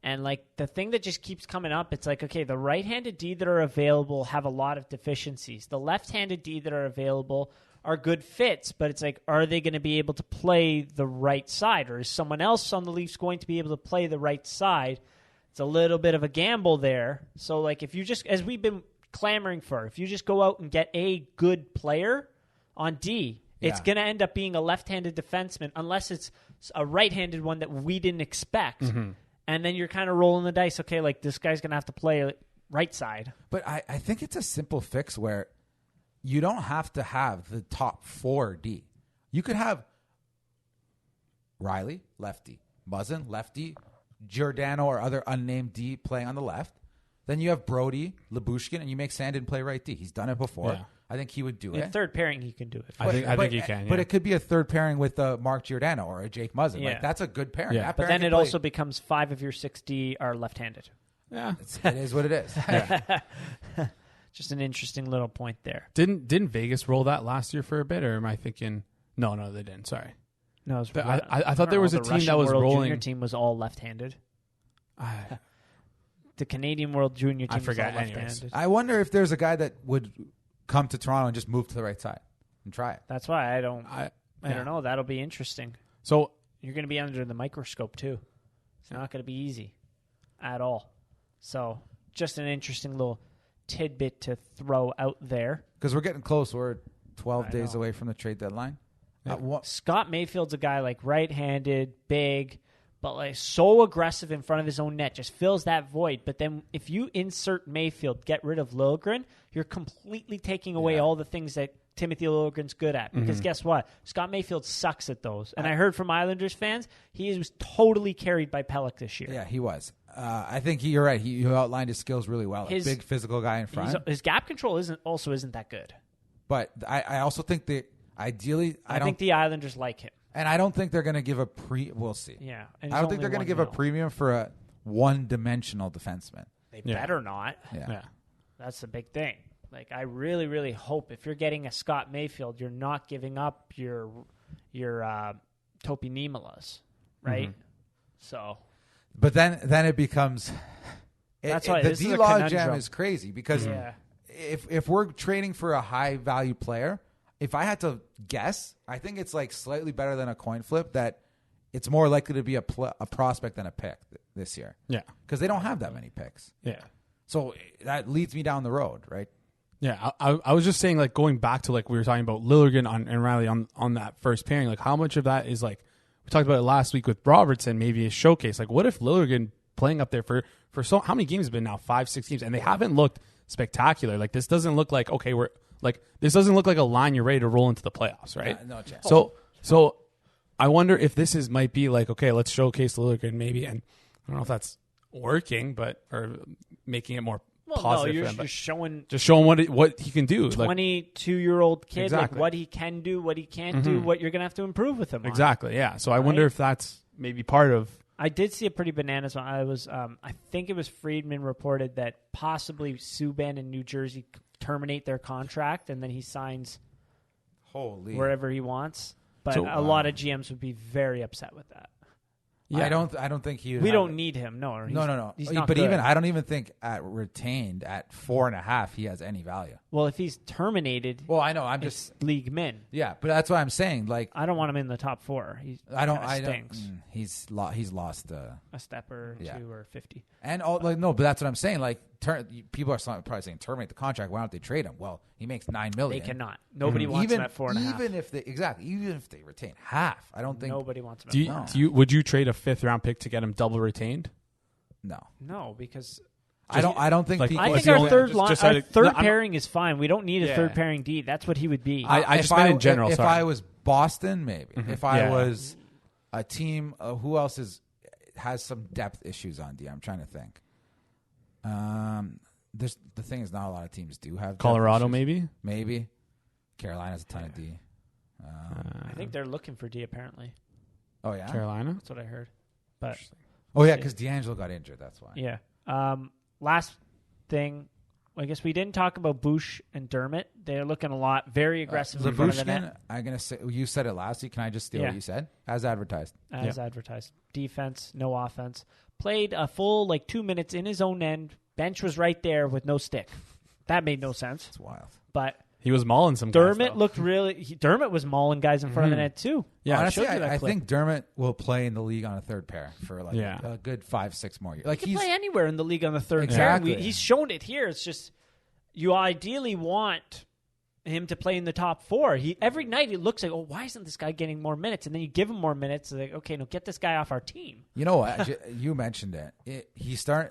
S2: And, like, the thing that just keeps coming up, it's like, okay, the right-handed D that are available have a lot of deficiencies. The left-handed D that are available are good fits, but it's like, are they going to be able to play the right side? Or is someone else on the Leafs going to be able to play the right side? It's a little bit of a gamble there. So, like, if you just, as we've been clamoring for, if you just go out and get a good player on D, it's
S3: Yeah.
S2: going to end up being a left-handed defenseman unless it's a right-handed one that we didn't expect. And then you're kind of rolling the dice. Okay, like, this guy's going to have to play right side.
S3: But I think it's a simple fix where you don't have to have the top 4 D. You could have Riley, lefty, Muzzin, lefty, Giordano or other unnamed D playing on the left. Then you have Brody, Lyubushkin, and you make Sandin play right D. He's done it before.
S1: Yeah.
S3: I think he would do
S2: In
S3: it.
S2: third pairing, he can do it.
S1: I think he can.
S3: But
S1: yeah.
S3: it could be a third pairing with Mark Giordano or a Jake Muzzin.
S2: Yeah.
S3: Like, that's a good pairing.
S1: Yeah.
S3: That
S2: But
S3: pairing
S2: then
S3: can
S2: it
S3: play-
S2: also becomes 5 of your 6D are left-handed.
S1: yeah.
S3: it is what it is.
S2: Just an interesting little point there.
S1: Didn't Vegas roll that last year for a bit, or am I thinking? No, they didn't. Sorry.
S2: No, it was,
S1: I thought there was a
S2: the
S1: team
S2: Russian
S1: that was
S2: World
S1: rolling.
S2: Junior team was all left-handed.
S1: I
S2: The Canadian World Junior team
S1: forget
S2: was all
S1: anyways.
S2: left-handed.
S3: I wonder if there's a guy that would come to Toronto and just move to the right side and try it.
S2: That's why I don't
S1: yeah.
S2: know. That'll be interesting.
S1: So
S2: You're going to be under the microscope, too. It's not going to be easy at all. So just an interesting little tidbit to throw out there.
S3: Because we're getting close. We're 12
S2: I
S3: days
S2: know.
S3: away from the trade deadline.
S2: Scott Mayfield's a guy like right-handed, big, but like so aggressive in front of his own net, just fills that void. But then if you insert Mayfield, get rid of Liljegren, you're completely taking away all the things that Timothy Liljegren's good at. Because guess what? Scott Mayfield sucks at those. And I heard from Islanders fans, he was totally carried by Pelech this year.
S3: Yeah, he was. I think you're right. He outlined his skills really well.
S2: His-
S3: a big physical guy in front.
S2: His gap control isn't that good.
S3: But I also think that ideally,
S2: I think the Islanders like him.
S3: and I don't think they're going to give a we'll see.
S2: Yeah. And
S3: I don't think they're going to give a premium for a one-dimensional defenseman.
S2: They
S1: Yeah.
S2: better not.
S1: yeah.
S2: That's the big thing. Like, I really, really hope if you're getting a Scott Mayfield, you're not giving up your Topi Niemalas, right? So
S3: But then it becomes
S2: That's why
S3: the
S2: this is a
S3: D-Law jam
S2: conundrum.
S3: is crazy because
S2: Yeah.
S3: if we're trading for a high-value player, if I had to guess, I think it's like slightly better than a coin flip that it's more likely to be a prospect than a pick this year.
S1: Yeah.
S3: Because they don't have that many picks.
S1: Yeah.
S3: So that leads me down the road, right?
S1: Yeah, I was just saying, like, going back to, like, we were talking about Liljegren and Riley on that first pairing, like, how much of that is, like, we talked about it last week with Robertson, maybe a showcase. Like, what if Liljegren playing up there for how many games have been now? 5-6 games, and they haven't looked spectacular. Like, this doesn't look like, okay, this doesn't look like a line you're ready to roll into the playoffs, right?
S3: Yeah, no chance.
S1: So I wonder if this might be like, okay, let's showcase Liljegren maybe, and I don't know if that's working, or making it more positive.
S2: No,
S1: for them,
S2: you're showing
S1: just showing what he can do.
S2: 22-year-old kid,
S1: Exactly.
S2: like what he can do, what he can't do, what you're gonna have to improve with him.
S1: Exactly, yeah. So I wonder if that's maybe part of.
S2: I did see a pretty bananas one. I think it was Friedman reported that possibly Subban in New Jersey terminate their contract and then he signs wherever he wants. But a lot of GMs would be very upset with that.
S3: Yeah. I don't think he would.
S2: We don't need him. No.
S3: No.
S2: He's not
S3: but
S2: good.
S3: even I don't even think at retained at 4.5 he has any value.
S2: Well, if he's terminated,
S3: Well, I know. I'm
S2: it's
S3: just
S2: league min.
S3: yeah, but that's what I'm saying. Like
S2: I don't want him in the top 4.
S3: I don't.
S2: Stinks.
S3: He's lost.
S2: A step or 2 or 50.
S3: And no, but that's what I'm saying. Like people are probably saying terminate the contract. Why don't they trade him? Well, he makes $9 million.
S2: They cannot. Nobody wants him at 4.5.
S3: Even if they retain half, I don't think
S2: Nobody wants him at 4.5.
S1: Would you trade a 5th round pick to get him double retained?
S2: No, because
S3: I don't think.
S1: Like,
S3: people,
S2: I think
S1: the
S2: our
S1: only-
S2: third
S1: just
S2: our
S1: out of-
S2: third
S1: no, I'm-
S2: pairing is fine. We don't need a
S1: Yeah.
S2: third pairing D. That's what he would be.
S1: I just meant in general.
S3: If
S1: sorry.
S3: I was Boston, maybe. If I
S1: Yeah.
S3: was a team, who else has some depth issues on D? I'm trying to think. The thing is, not a lot of teams do have depth
S1: Colorado,
S3: issues.
S1: maybe.
S3: Maybe Carolina has a ton of D.
S2: I think they're looking for D apparently.
S3: Oh yeah,
S1: Carolina.
S2: That's what I heard. But
S3: Oh yeah, because D'Angelo got injured. That's why.
S2: yeah. Last thing, I guess we didn't talk about Bush and Dermott. They're looking a lot very aggressive in front of the net.
S3: Labushkin, I'm gonna say you said it last week. Can I just steal
S2: Yeah.
S3: what you said as advertised?
S2: As advertised. Defense, no offense. Played a full 2 minutes in his own end. Bench was right there with no stick. That made no sense.
S3: It's wild.
S2: But
S1: He was mauling some guys,
S2: Dermott
S1: though.
S2: looked Dermott was mauling guys in front of the net too.
S1: Yeah,
S3: honestly,
S2: showed you that
S3: I
S2: clip.
S3: think Dermott will play in the league on a third pair for a good 5-6 more years. Like
S2: He can play anywhere in the league on the third
S3: Exactly.
S2: pair. He's shown it here. It's just you ideally want him to play in the top 4. Every night it looks like, why isn't this guy getting more minutes? And then you give him more minutes. Like, okay, no, get this guy off our team.
S3: You know what? You mentioned it.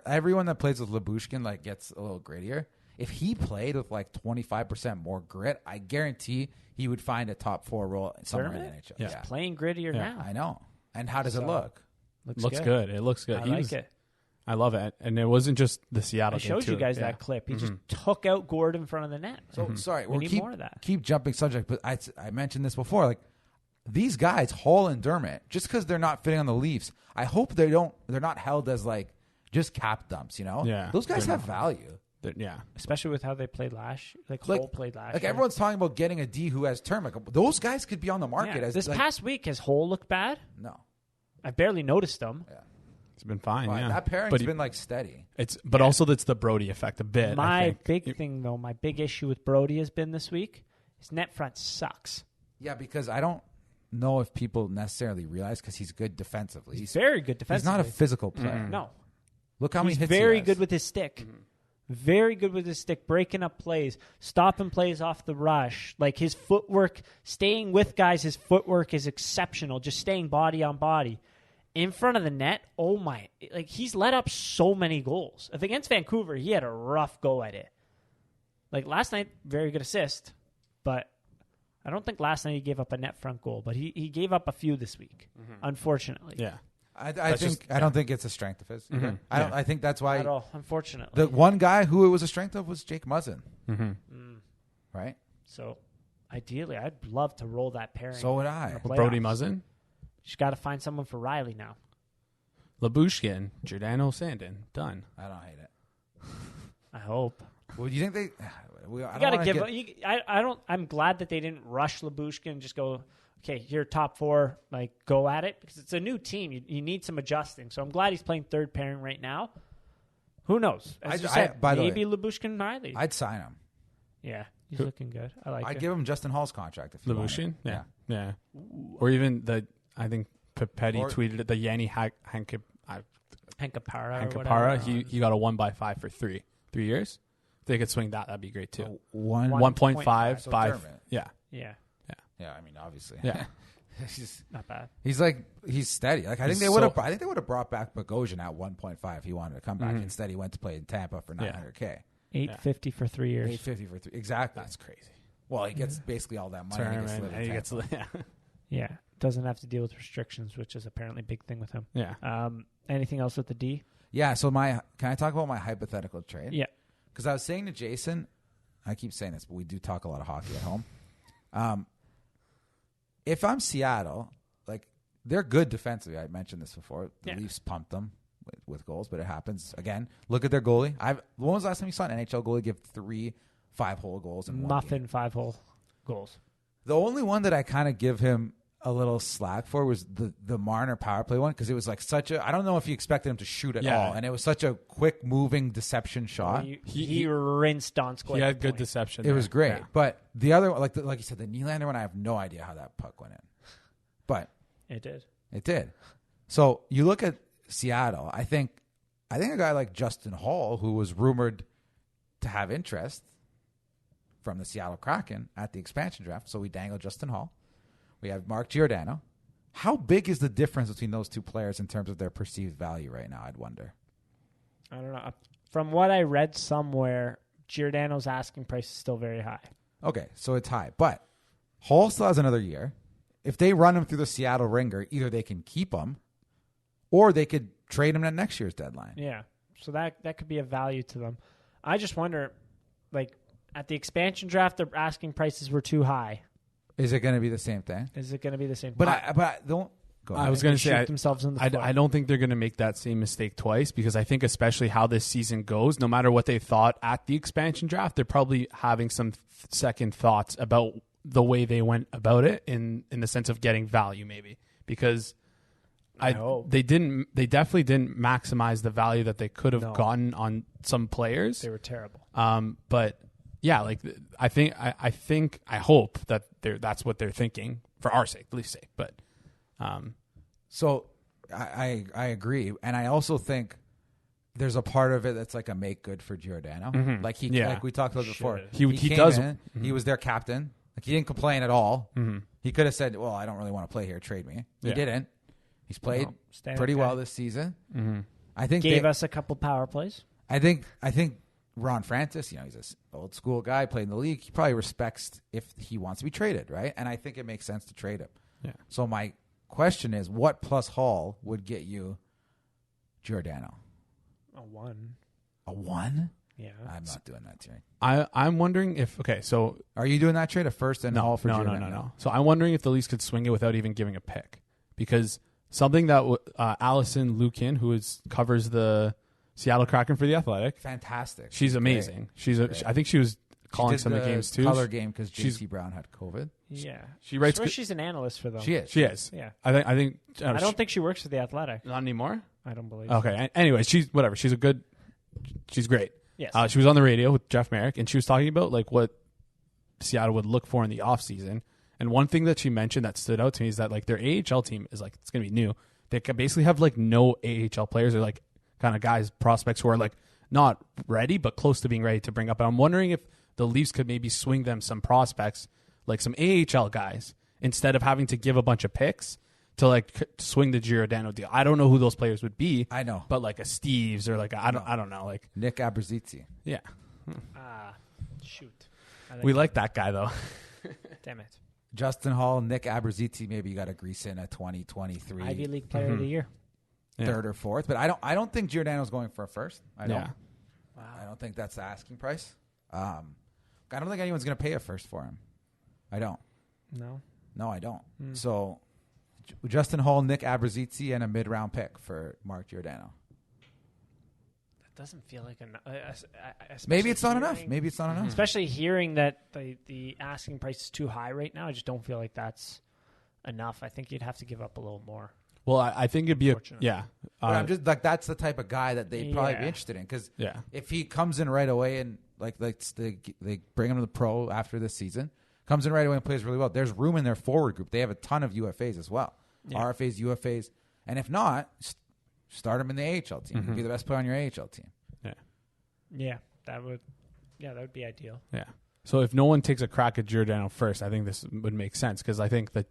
S3: Everyone that plays with Labushkin gets a little grittier. If he played with 25% more grit, I guarantee he would find a top 4 role somewhere in the
S2: Dermott?
S3: NHL.
S1: Yeah.
S3: Yeah,
S2: Playing grittier now.
S3: I know. And how does it look?
S1: Looks good. It looks good.
S2: I like it.
S1: I love it. And it wasn't just the Seattle
S2: I
S1: game,
S2: showed you
S1: too.
S2: guys
S1: Yeah.
S2: that clip. He just took out Gord in front of the net.
S3: So sorry,
S2: We need more of that.
S3: Keep jumping subject, but I mentioned this before. These guys, Hall and Dermott, just because they're not fitting on the Leafs, I hope they're not held as just cap dumps.
S1: Yeah,
S3: those guys
S1: they're
S3: have
S1: not.
S3: value.
S1: Yeah.
S2: Especially with how they played last year. Cole played last year.
S3: Everyone's talking about getting a D who has term. Those guys could be on the market.
S2: Yeah.
S3: As
S2: This past week, has Hole looked bad?
S3: no,
S2: I barely noticed him.
S3: yeah.
S1: It's been fine, yeah.
S3: That pairing's been steady.
S1: But also that's the Brody effect a bit. I
S2: My
S1: think.
S2: big thing, though, my big issue with Brody has been this week, his net front sucks.
S3: Yeah, because I don't know if people necessarily realize because he's good defensively.
S2: He's very good
S3: He's
S2: defensively.
S3: not a physical player.
S2: No.
S3: Look how many
S2: He's
S3: hits
S2: very
S3: he has.
S2: good with his stick. Very good with his stick, breaking up plays, stopping plays off the rush. His footwork, staying with guys, his footwork is exceptional, just staying body on body. In front of the net, oh my, he's let up so many goals. If against Vancouver, he had a rough go at it. Last night, very good assist, but I don't think last night he gave up a net front goal, but he gave up a few this week, unfortunately.
S1: Yeah.
S3: I don't think it's a strength of his.
S1: Mm-hmm.
S3: I think that's why
S2: At all, unfortunately.
S3: the one guy who it was a strength of was Jake Muzzin. Right?
S2: So, ideally, I'd love to roll that pairing.
S3: So would I.
S2: in the playoffs.
S1: Brody Muzzin,
S2: Just got to find someone for Riley now.
S1: Labushkin, Giordano Sandin. Done.
S3: I don't hate it.
S2: I hope.
S3: Well, do you think they?
S2: You got to give. I don't. I'm glad that they didn't rush Labushkin and just go. Okay, you're top 4. Go at it because it's a new team. You need some adjusting. So I'm glad he's playing third pairing right now. Who knows? As you said,
S3: by the way,
S2: maybe Labushkin and Riley.
S3: I'd sign him.
S2: Yeah, he's looking good. I like
S3: I'd
S2: it.
S3: give him Justin Hall's contract if you want
S1: Labushkin?
S3: it.
S1: Yeah. Or even I think Petty tweeted it. The Yanni
S2: Hankapara.
S1: He got a 1x5 for 3 years. If they could swing that, that'd be great too.
S2: 1.5
S3: so
S1: by
S3: Dermott.
S2: Yeah.
S3: I mean, obviously.
S1: Yeah.
S3: He's
S2: Not bad.
S3: He's steady. Like I think they would have brought back Bogosian at 1.5. He wanted to come back. Instead, he went to play in Tampa for $900K.
S2: $850 for 3 years.
S3: $850 for 3. Exactly.
S1: That's crazy.
S3: Well, he gets basically all that money.
S1: And he gets
S2: Yeah. Doesn't have to deal with restrictions, which is apparently a big thing with him.
S1: Yeah.
S2: Anything else with the D?
S3: Yeah. So can I talk about my hypothetical trade?
S2: Yeah.
S3: Because I was saying to Jason, I keep saying this, but we do talk a lot of hockey at home. If I'm Seattle, like they're good defensively. I mentioned this before. The Leafs pumped them with goals, but it happens again. Look at their goalie. When was the last time you saw an NHL goalie give 3 5-hole goals in one game?
S2: 5-hole goals.
S3: The only one that I kind of give him a little slack for was the Marner power play one, because it was like such a, I don't know if you expected him to shoot at all, and it was such a quick moving deception shot.
S2: He rinsed Donskoy.
S1: He had good deception.
S3: It was great, but the other one, like you said, the Nylander one, I have no idea how that puck went in, but
S2: it did.
S3: It did. So you look at Seattle. I think a guy like Justin Hall, who was rumored to have interest from the Seattle Kraken at the expansion draft, so we dangle Justin Hall. We have Mark Giordano. How big is the difference between those two players in terms of their perceived value right now, I'd wonder?
S2: I don't know. From what I read somewhere, Giordano's asking price is still very high.
S3: Okay, so it's high. But Hall still has another year. If they run him through the Seattle ringer, either they can keep him or they could trade him at next year's deadline.
S2: Yeah, so that could be a value to them. I just wonder, like, at the expansion draft, their asking prices were too high.
S3: Is it going to be the same thing?
S2: Is it going to be the same?
S3: But I don't. Go ahead.
S1: I was going to say,
S2: themselves in the foot.
S1: I don't think they're going to make that same mistake twice, because I think especially how this season goes, no matter what they thought at the expansion draft, they're probably having some second thoughts about the way they went about it in the sense of getting value, maybe, because they definitely didn't maximize the value that they could have gotten on some players.
S2: They were terrible.
S1: But yeah, like I hope that that's what they're thinking for our sake, Leafs' sake. But
S3: so I agree, and I also think there's a part of it that's like a make good for Giordano.
S1: Mm-hmm.
S3: Like like we talked about before.
S1: He does.
S3: Mm-hmm. He was their captain. Like he didn't complain at all. Mm-hmm. He could have said, "Well, I don't really want to play here. Trade me." He didn't. He's played pretty well this season.
S1: Mm-hmm.
S3: I think
S2: gave us a couple power plays.
S3: I think Ron Francis, he's an old school guy, played in the league. He probably respects if he wants to be traded, right? And I think it makes sense to trade him.
S1: Yeah.
S3: So my question is, what plus Hall would get you Giordano?
S2: A 1.
S3: A 1?
S2: Yeah.
S3: I'm not doing that trade.
S1: I'm wondering if so
S3: are you doing that trade, a first and Hall for Giordano?
S1: No. So I'm wondering if the Leafs could swing it without even giving a pick, because something that Allison Lukin, who covers the Seattle Kraken for The Athletic.
S3: Fantastic.
S1: She's amazing.
S3: Great.
S1: I think she was calling some of the games too.
S3: Color game because JC Brown had COVID.
S2: Yeah.
S1: She writes.
S2: She's an analyst for them.
S3: She is.
S1: She is.
S2: Yeah.
S1: I think.
S2: I don't think she works for The Athletic.
S1: Not anymore.
S2: I don't believe.
S1: Okay. Anyways, she's whatever. She's great.
S2: Yes.
S1: She was on the radio with Jeff Merrick, and she was talking about like what Seattle would look for in the offseason. And one thing that she mentioned that stood out to me is that like their AHL team is like, it's going to be new. They basically have like no AHL players, or like kind of guys, prospects who are like not ready, but close to being ready to bring up. And I'm wondering if the Leafs could maybe swing them some prospects, like some AHL guys, instead of having to give a bunch of picks to like swing the Giordano deal. I don't know who those players would be.
S3: I know,
S1: but like a Steves or like I don't know, like
S3: Nick Abruzzese.
S1: Yeah.
S2: Shoot.
S1: We like that guy though.
S2: Damn it.
S3: Justin Hall, Nick Abruzzese. Maybe you got to grease in a 2023
S2: Ivy League Player of the Year,
S3: third or fourth. But I don't think Giordano's going for a first. I don't.
S1: Yeah.
S2: Wow.
S3: I don't think that's the asking price. I don't think anyone's going to pay a first for him. I don't. No, I don't. So Justin Hall, Nick Abruzzese, and a mid-round pick for Mark Giordano.
S2: That doesn't feel like
S3: maybe it's not enough.
S2: Especially hearing that the asking price is too high right now, I just don't feel like that's enough. I think you'd have to give up a little more.
S1: Well, I think it'd be
S3: but I'm just like, that's the type of guy that they'd probably be interested in, because if he comes in right away and like they bring him to the pro after this season, comes in right away and plays really well, there's room in their forward group. They have a ton of UFAs as well. RFAs, UFAs. And if not, start him in the AHL team. Be the best player on your AHL team.
S2: Yeah, that would be ideal.
S1: Yeah. So if no one takes a crack at Giordano first, I think this would make sense because I think that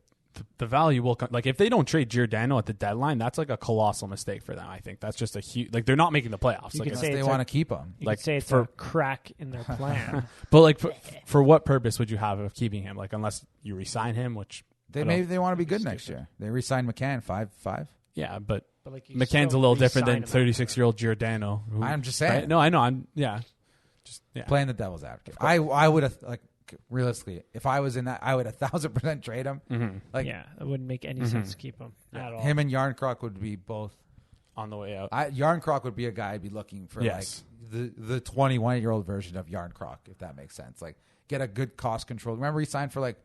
S1: the value will come. Like if they don't trade Giordano at the deadline, that's like a colossal mistake for them. I think that's just a huge. Like they're not making the playoffs.
S2: You
S1: Like
S2: could
S3: Unless
S2: say
S3: they
S2: it's
S3: want to keep him.
S2: You
S1: Like
S2: could say it's
S1: for-
S2: a crack in their plan.
S1: but like for what purpose would you have of keeping him? Like unless you resign him, which
S3: Maybe they want to be good next year. They re-signed McCann 5-5.
S1: yeah, but
S2: But like
S1: McCann's a little different than 36-year-old Giordano. Who,
S3: I'm just saying.
S1: right? No, I know.
S3: Playing the devil's advocate. I would have, like, realistically, if I was in that, I would 1,000% trade him. Like,
S2: yeah, it wouldn't make any sense to keep him at all.
S3: him and Yarncroc would be both
S1: on the way out.
S3: Yarncroc would be a guy I'd be looking for,
S1: Yes.
S3: like the 21-year-old version of Yarncroc, if that makes sense. Like, get a good cost control. Remember, he signed for like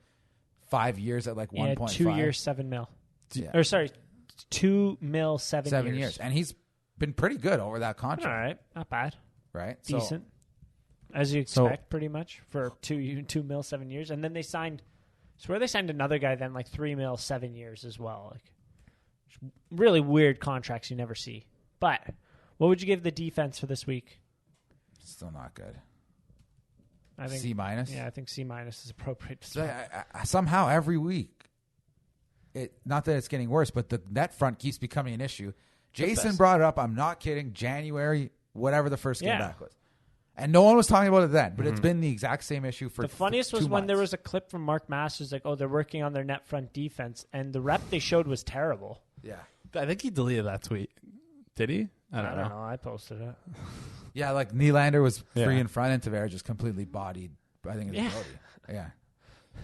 S3: 5 years at like 1.5.
S2: 2 years, $7 million.
S3: Yeah.
S2: Or sorry, $2 million, 7 years.
S3: And he's been pretty good over that contract.
S2: All right, not bad,
S3: Right?
S2: decent, as you expect, pretty much for $2 million, 7 years. And then they signed. Swear they signed another guy then like $3 million, 7 years as well. Like really weird contracts you never see. But what would you give the defense for this week?
S3: Still not good.
S2: I think
S3: C-.
S2: Yeah, I think C- is appropriate.
S3: So somehow every week, not that it's getting worse, but the net front keeps becoming an issue. Jason
S2: best.
S3: brought it up. I'm not kidding. January, whatever the first game
S2: Yeah.
S3: back was. And no one was talking about it then, but it's been the exact same issue for
S2: The funniest
S3: for
S2: was
S3: 2
S2: when there
S3: months.
S2: was a clip from Mark Masters like, oh, they're working on their net front defense, and the rep they showed was terrible.
S3: Yeah.
S1: I think he deleted that tweet. Did he? I don't know.
S2: I posted it.
S3: Yeah, like Nylander was
S1: Yeah.
S3: free in front, and Tavares just completely bodied. I think it's
S2: Yeah.
S3: Brody.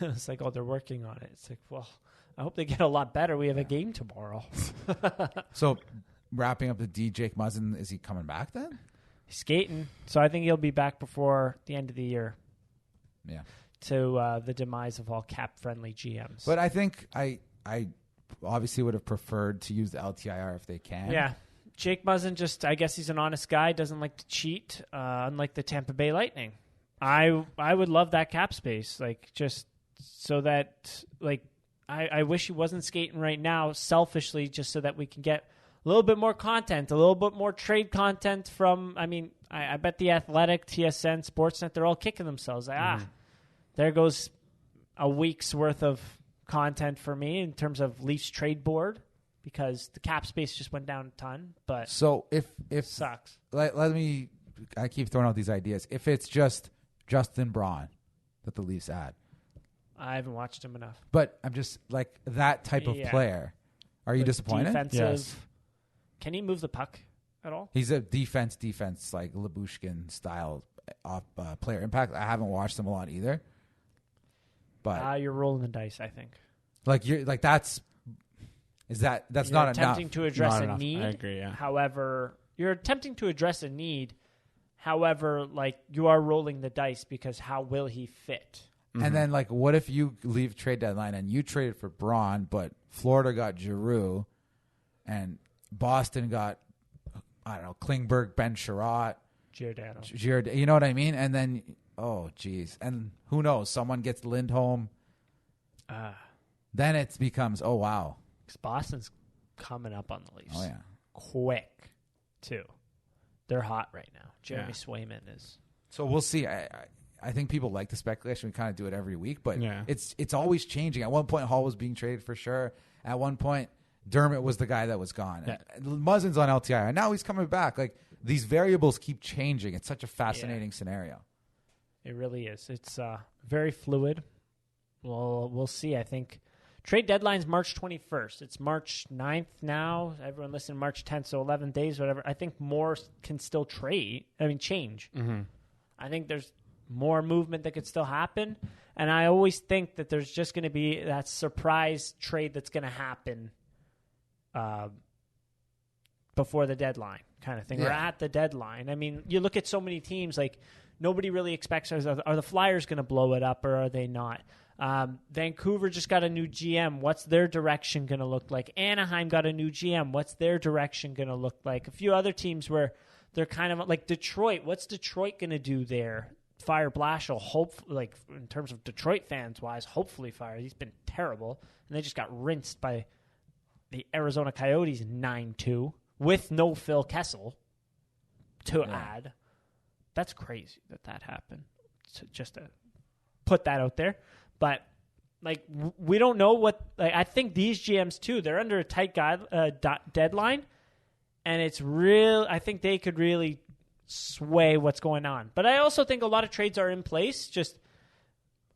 S3: Yeah.
S2: It's like, oh, they're working on it. It's like, well, I hope they get a lot better. We have a game tomorrow.
S3: So wrapping up the D, Jake Muzzin, is he coming back then?
S2: He's skating, so I think he'll be back before the end of the year.
S3: Yeah.
S2: To the demise of all cap-friendly GMs.
S3: But I think I obviously would have preferred to use the LTIR if they can.
S2: Yeah. Jake Muzzin I guess he's an honest guy, doesn't like to cheat, unlike the Tampa Bay Lightning. I would love that cap space, like just so that, like, I wish he wasn't skating right now, selfishly, just so that we can get a little bit more content, a little bit more trade content from, I bet The Athletic, TSN, Sportsnet, they're all kicking themselves. Like, there goes a week's worth of content for me in terms of Leafs trade board, because the cap space just went down a ton, but
S3: So if
S2: sucks.
S3: I keep throwing out these ideas. If it's just Justin Braun that the Leafs add,
S2: I haven't watched him enough.
S3: but I'm just like that type of
S2: Yeah.
S3: player. Are you
S2: Like
S3: disappointed?
S2: Defensive.
S1: Yes.
S2: Can he move the puck at all?
S3: He's a defense like Lyubushkin style player. Impact. I haven't watched him a lot either, but
S2: You're rolling the dice, I think.
S3: like you're like that's
S2: You're
S3: not enough.
S2: attempting to address
S1: Not
S2: a
S1: enough.
S2: need.
S1: I agree, yeah.
S2: However, you're attempting to address a need. However, like, you are rolling the dice because how will he fit?
S3: And then, like, what if you leave trade deadline and you traded for Braun, but Florida got Giroux, and Boston got, I don't know, Klingberg, Ben Sherratt,
S2: Giordano.
S3: you know what I mean? And then, oh, geez. And who knows? Someone gets Lindholm. Then it becomes, oh, wow.
S2: 'Cause Boston's coming up on the Leafs.
S3: Oh, yeah.
S2: Quick, too. They're hot right now. Jeremy
S1: Yeah.
S2: Swayman is.
S3: So we'll see. I think people like the speculation. We kind of do it every week, but
S1: Yeah.
S3: it's always changing. At one point, Hall was being traded for sure. At one point, Dermott was the guy that was gone.
S1: Yeah.
S3: And Muzzin's on LTI, and now he's coming back. Like, these variables keep changing. It's such a fascinating scenario.
S2: It really is. It's very fluid. Well, we'll see. I think trade deadline's March 21st. It's March 9th now. Everyone listen, March 10th, so 11 days, whatever. I think more can still change.
S1: Mm-hmm.
S2: I think there's more movement that could still happen. And I always think that there's just going to be that surprise trade that's going to happen before the deadline kind of thing, or
S3: Yeah.
S2: at the deadline. I mean, you look at so many teams, like, nobody really expects, are the Flyers going to blow it up or are they not? Vancouver just got a new GM. What's their direction going to look like? Anaheim got a new GM. What's their direction going to look like? A few other teams where they're kind of like Detroit. What's Detroit going to do there? Fire Blashill, like, in terms of Detroit fans wise, hopefully fire. He's been terrible, and they just got rinsed by the Arizona Coyotes 9-2 with no Phil Kessel to add. That's crazy that happened. So just to put that out there. But, like, we don't know what... Like, I think these GMs, too, they're under a tight deadline, and it's real... I think they could really sway what's going on. But I also think a lot of trades are in place, just...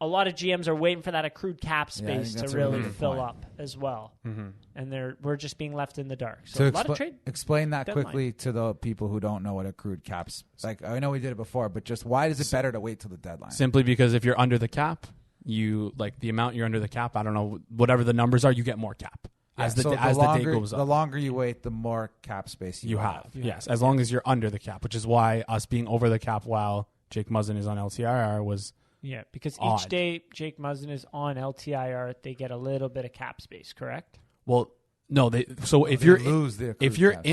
S2: A lot of GMs are waiting for that accrued cap space to really fill up as well. Mm-hmm. And we're just being left in the dark. So a lot of trade.
S3: Explain that
S2: deadline.
S3: quickly to the people who don't know what accrued caps. Like, I know we did it before, but just why is it better to wait till the deadline?
S1: Simply because if you're under the cap, you like the amount you're under the cap. I don't know, whatever the numbers are, you get more cap as the day goes up.
S3: The longer you wait, the more cap space you have.
S1: Yes, as long as you're under the cap, which is why us being over the cap while Jake Muzzin is on LTIR was.
S2: Yeah, because
S1: odd.
S2: each day Jake Muzzin is on LTIR, they get a little bit of cap space, correct?
S1: Well, no. If you're in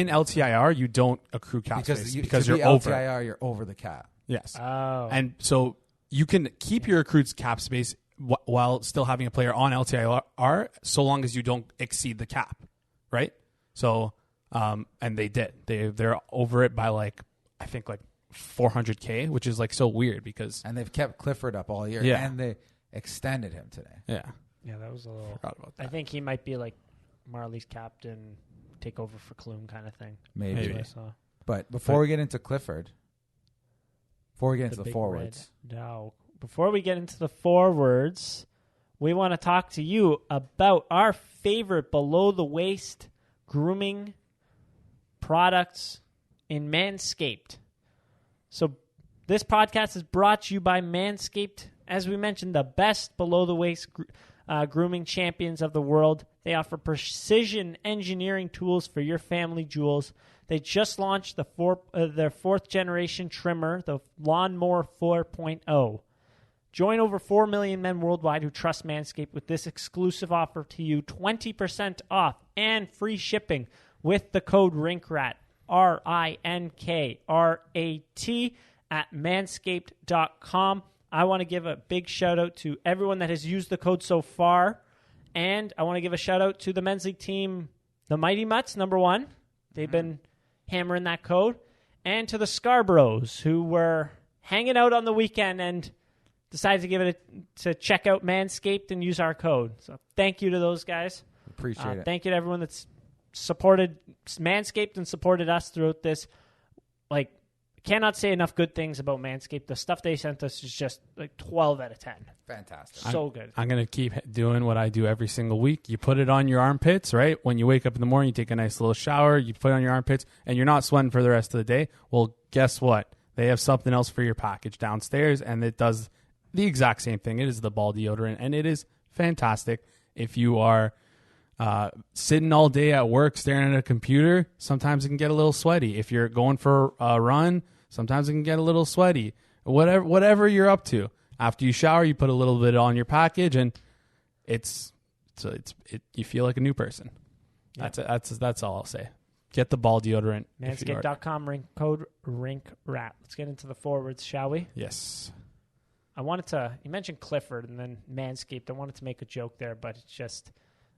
S1: LTIR, you don't accrue cap space because you're over.
S3: LTIR, you're over the cap.
S1: Yes.
S2: Oh.
S1: And so you can keep your accrued cap space while still having a player on LTIR, so long as you don't exceed the cap, right? So, and they did. They're over it by I think 400K, which is so weird because...
S3: And they've kept Clifford up all year, and they extended him today.
S1: Yeah.
S2: Yeah, that was a little...
S1: Forgot about that.
S2: I think he might be Marley's captain, take over for Klum kind of thing.
S3: Maybe. But before we get into Clifford, before we get into the forwards...
S2: No. Before we get into the forwards, we want to talk to you about our favorite below-the-waist grooming products in Manscaped. So this podcast is brought to you by Manscaped. As we mentioned, the best below-the-waist grooming champions of the world. They offer precision engineering tools for your family jewels. They just launched their fourth-generation trimmer, the Lawnmower 4.0. Join over 4 million men worldwide who trust Manscaped with this exclusive offer to you, 20% off and free shipping with the code RINKRAT. RINKRAT at manscaped.com. I want to give a big shout out to everyone that has used the code so far. And I want to give a shout out to the men's league team, the Mighty Mutts, number one. They've been hammering that code. And to the Scarboroughs, who were hanging out on the weekend and decided to check out Manscaped and use our code. So thank you to those guys.
S3: Appreciate it.
S2: Thank you to everyone that's supported Manscaped and supported us throughout this. Cannot say enough good things about Manscaped. The stuff they sent us is just 12 out of 10.
S3: Fantastic.
S2: So good.
S1: I'm going to keep doing what I do every single week. You put it on your armpits, right? When you wake up in the morning, you take a nice little shower, you put it on your armpits, and you're not sweating for the rest of the day. Well, guess what? They have something else for your package downstairs, and it does the exact same thing. It is the ball deodorant, and it is fantastic. If you are sitting all day at work staring at a computer, sometimes it can get a little sweaty. If you're going for a run, sometimes it can get a little sweaty. Whatever you're up to. After you shower, you put a little bit on your package, and you feel like a new person. Yep. That's all I'll say. Get the ball deodorant.
S2: Manscaped.com, code RINKRAT. Let's get into the forwards, shall we?
S1: Yes.
S2: You mentioned Clifford and then Manscaped. I wanted to make a joke there, but it's just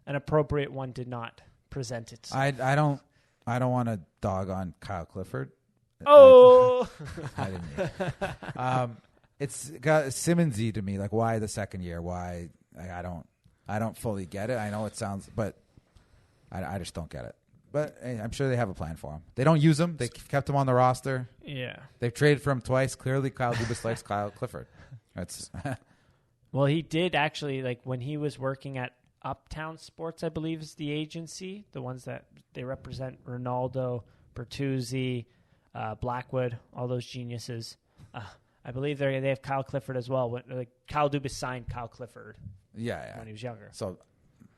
S2: an appropriate one did not present itself.
S3: I don't want to dog on Kyle Clifford.
S2: Oh,
S3: I didn't. It's got Simmonsy to me. Why the second year? Why? I don't fully get it. I know it sounds, but I just don't get it. But hey, I'm sure they have a plan for him. They don't use him. They kept him on the roster.
S2: Yeah,
S3: they've traded for him twice. Clearly, Kyle Dubas likes Kyle Clifford. That's
S2: well, he did actually when he was working at Uptown Sports, I believe is the agency, the ones that they represent Ronaldo, Bertuzzi, Blackwood, all those geniuses. I believe they have Kyle Clifford as well. Kyle Dubas signed Kyle Clifford when he was younger.
S3: So,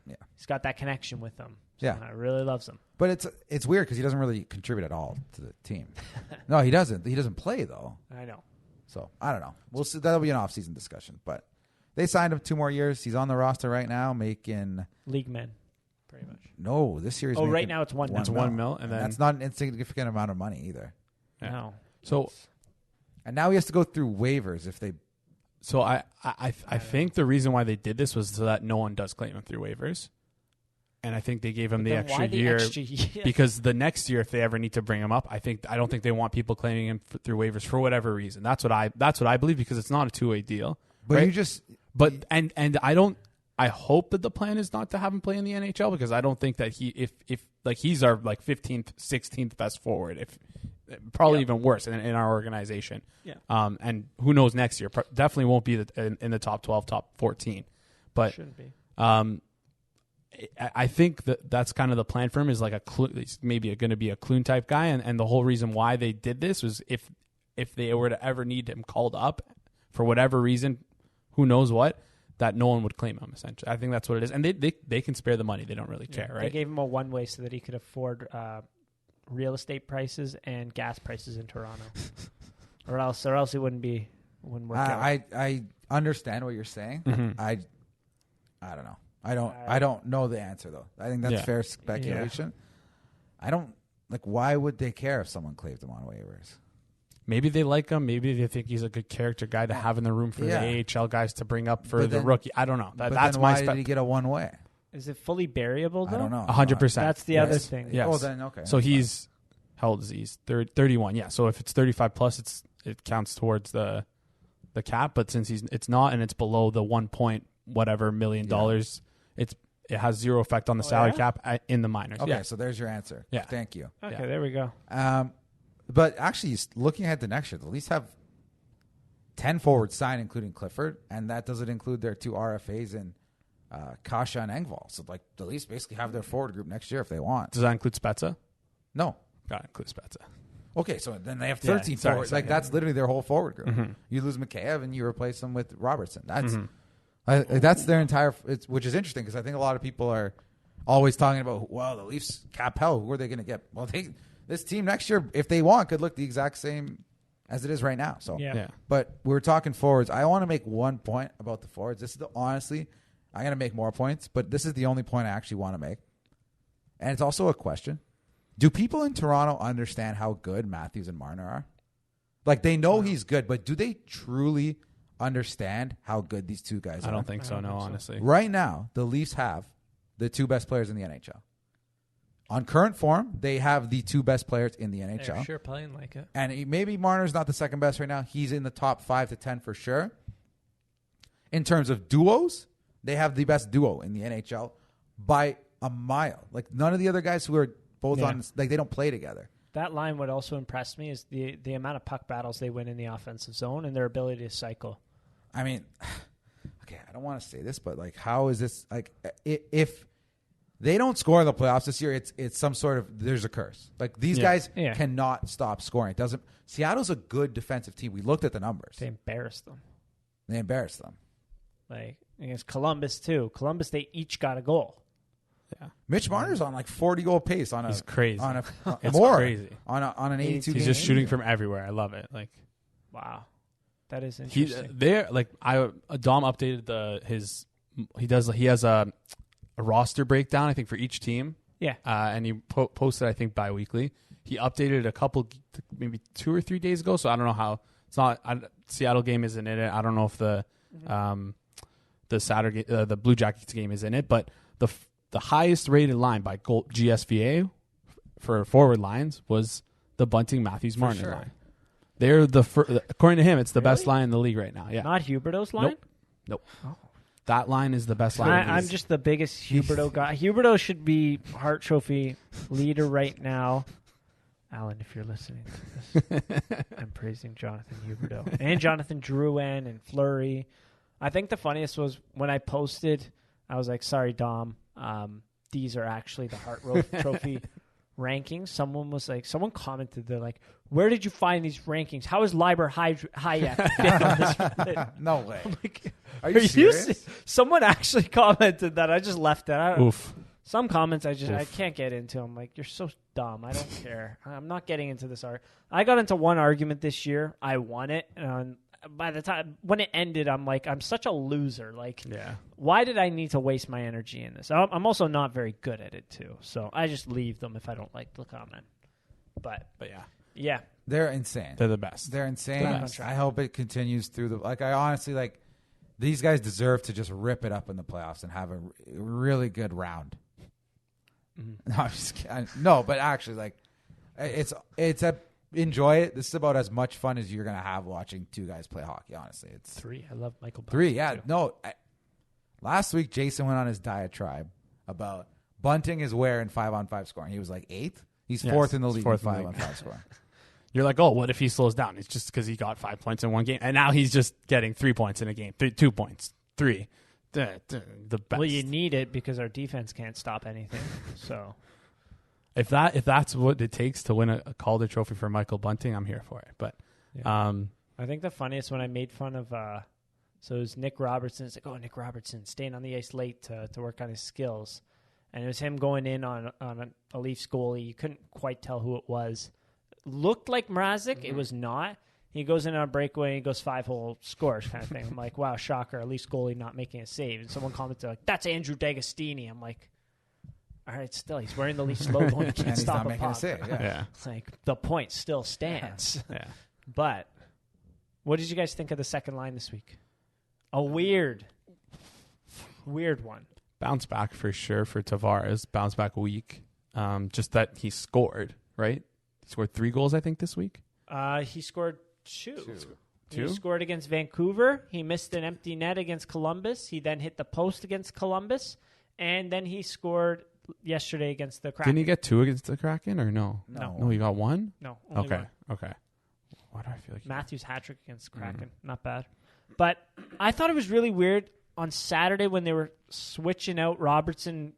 S3: yeah.
S2: He's got that connection with them. So
S3: yeah.
S2: I really loves him.
S3: But it's weird because he doesn't really contribute at all to the team. No, he doesn't. He doesn't play, though.
S2: I know.
S3: So, I don't know. We'll see. That'll be an off-season discussion. But they signed him 2 more years. He's on the roster right now making...
S2: League men, pretty much.
S3: No, this year he's
S2: making... right now it's $1 million.
S1: It's $1 million. And then
S3: that's not an insignificant amount of money either.
S1: Yeah.
S2: No.
S1: So...
S3: And now he has to go through waivers if they...
S1: So I think the reason why they did this was so that no one does claim him through waivers. and I think they gave him the
S2: Then
S1: extra
S2: why the
S1: year
S2: extra year?
S1: because the next year, if they ever need to bring him up, I don't think they want people claiming him through waivers for whatever reason. That's what I believe, because it's not a 2-way deal.
S3: But
S1: right?
S3: you just
S1: and I hope that the plan is not to have him play in the NHL, because I don't think that if he's our 15th, 16th best forward, if probably even worse in our organization.
S2: Yeah.
S1: And who knows next year? Definitely won't be in the top 12, top 14. But
S2: Shouldn't be.
S1: I think that's kind of the plan for him, is like he's maybe going to be a Clune type guy. And the whole reason why they did this was if they were to ever need him called up for whatever reason, who knows what, that no one would claim him, essentially. I think that's what it is. And they can spare the money. They don't really care, right?
S2: They gave him a one-way so that he could afford real estate prices and gas prices in Toronto. or else it wouldn't work out.
S3: I understand what you're saying.
S1: Mm-hmm.
S3: I don't know. I don't know the answer, though. I think that's fair speculation. I don't why would they care if someone claimed him on waivers?
S1: Maybe they like him. Maybe they think he's a good character guy to have in the room for the AHL guys to bring up for the rookie. I don't know. That's
S3: why did he get a one-way?
S2: Is it fully variable, though?
S3: I don't know.
S1: 100%.
S2: That's the other thing.
S1: Yes.
S3: Oh, then okay.
S1: So he's, how old is he? He's 31. Yeah. So if it's 35 plus, it counts towards the cap. But since it's not, and it's below the $1 million, it has zero effect on the salary cap in the minors.
S3: Okay,
S1: yeah.
S3: so there's your answer.
S1: Yeah.
S3: Thank you.
S2: Okay, there we go.
S3: But actually, looking ahead to next year, the Leafs have 10 forwards signed, including Clifford, and that doesn't include their 2 RFAs and Kasha and Engvall. So, the Leafs basically have their forward group next year if they want.
S1: Does that include Spezza?
S3: No.
S1: Got to include Spezza.
S3: Okay, so then they have 13 forwards. That's literally their whole forward group.
S1: Mm-hmm.
S3: You lose Mikheyev and you replace them with Robertson. That's their entire. Which is interesting, because I think a lot of people are always talking about, well, the Leafs cap hell. Who are they going to get? Well, this team next year, if they want, could look the exact same as it is right now. So, But we're talking forwards. I want to make one point about the forwards. This is honestly, I'm going to make more points, but this is the only point I actually want to make. And it's also a question. Do people in Toronto understand how good Matthews and Marner are? They know he's good, but do they truly understand how good these two guys are?
S1: I don't think so, honestly.
S3: Right now, the Leafs have the 2 best players in the NHL. On current form, they have the 2 best players in the NHL.
S2: They're sure playing like it.
S3: And maybe Marner's not the second best right now. He's in the top 5 to 10 for sure. In terms of duos, they have the best duo in the NHL by a mile. None of the other guys who are both on, they don't play together.
S2: That line, what also impressed me is the amount of puck battles they win in the offensive zone and their ability to cycle.
S3: I mean, okay, I don't want to say this, but how is this if they don't score in the playoffs this year, it's some sort of, there's a curse. These guys cannot stop scoring. It doesn't. Seattle's a good defensive team. We looked at the numbers.
S2: They embarrassed them. Against Columbus too. Columbus, they each got a goal.
S1: Yeah.
S3: Mitch Marner's on 40-goal pace on
S1: he's crazy.
S3: It's more crazy on an 82 game.
S1: He's just shooting from everywhere. I love it.
S2: Wow. That is interesting.
S1: Dom updated he has a roster breakdown, I think, for each team.
S2: Yeah.
S1: And he posted, I think, bi-weekly. He updated a couple, maybe 2 or 3 days ago. So I don't know how. It's not Seattle game isn't in it. I don't know if the Saturday the Blue Jackets game is in it. But the highest rated line by GSVA for forward lines was the Bunting Matthews Marner line. They're according to him, it's the best line in the league right now. Yeah.
S2: Not Huberdeau's line?
S1: Nope. Oh. That line is the best line.
S2: I'm just the biggest Huberdeau guy. Huberdeau should be Hart Trophy leader right now. Alan, if you're listening to this, I'm praising Jonathan Huberdeau and Jonathan Drouin and Fleury. I think the funniest was when I posted, I was like, sorry, Dom, these are actually the Hart Trophy rankings. Someone commented, they're like, where did you find these rankings? How is Liber Hayek?
S3: No way.
S2: I'm like,
S3: are you serious?
S2: Someone actually commented that. I just left it.
S1: Oof.
S2: Some comments I can't get into. I'm like, you're so dumb. I don't care. I'm not getting into this art. I got into one argument this year. I won it. And by the time when it ended, I'm like, I'm such a loser. Why did I need to waste my energy in this? I'm also not very good at it too. So I just leave them if I don't like the comment. But yeah,
S3: they're insane.
S1: They're the best.
S3: They're insane. I hope it continues through I honestly these guys deserve to just rip it up in the playoffs and have a really good round. No, I'm just kidding. No, but actually, like, enjoy it. This is about as much fun as you're gonna have watching two guys play hockey. Honestly, it's
S2: 3. I love Michael Bunting.
S3: 3. Yeah,
S2: too.
S3: no. Last week, Jason went on his diatribe about Bunting is where in 5-on-5 scoring. He was like 8th. He's 4th in the league in 5-on-5 scoring.
S1: You're like, oh, what if he slows down? It's just because he got 5 points in one game, and now he's just getting 3 points in a game, 2 points, 3. The best.
S2: Well, you need it because our defense can't stop anything. So
S1: if that's what it takes to win a Calder Trophy for Michael Bunting, I'm here for it. But
S2: I think the funniest when I made fun of so it was Nick Robertson. It's like, oh, Nick Robertson staying on the ice late to work on his skills, and it was him going in on a Leafs goalie. You couldn't quite tell who it was. Looked like Mrazek. It was not. He goes in on a breakaway and he goes 5-hole scores kind of thing. I'm like, wow, shocker. At least goalie not making a save. And someone commented like, that's Andrew D'Agostini. I'm like, all right, still he's wearing the Leafs logo and he can't stop a puck. It's like the point still stands.
S1: Yeah.
S2: But what did you guys think of the second line this week? A weird one.
S1: Bounce back for sure for Tavares. Bounce back week. Just that he scored, right? He scored 3 goals, I think, this week.
S2: He scored 2.
S1: 2?
S2: He scored against Vancouver. He missed an empty net against Columbus. He then hit the post against Columbus. And then he scored yesterday against the Kraken.
S1: Didn't he get 2 against the Kraken or no?
S2: No,
S1: he got 1?
S2: No, only
S1: Okay.
S2: one.
S1: Okay. Why do I feel like
S2: Matthews hat-trick against the Kraken. Not bad. But I thought it was really weird on Saturday when they were switching out Robertson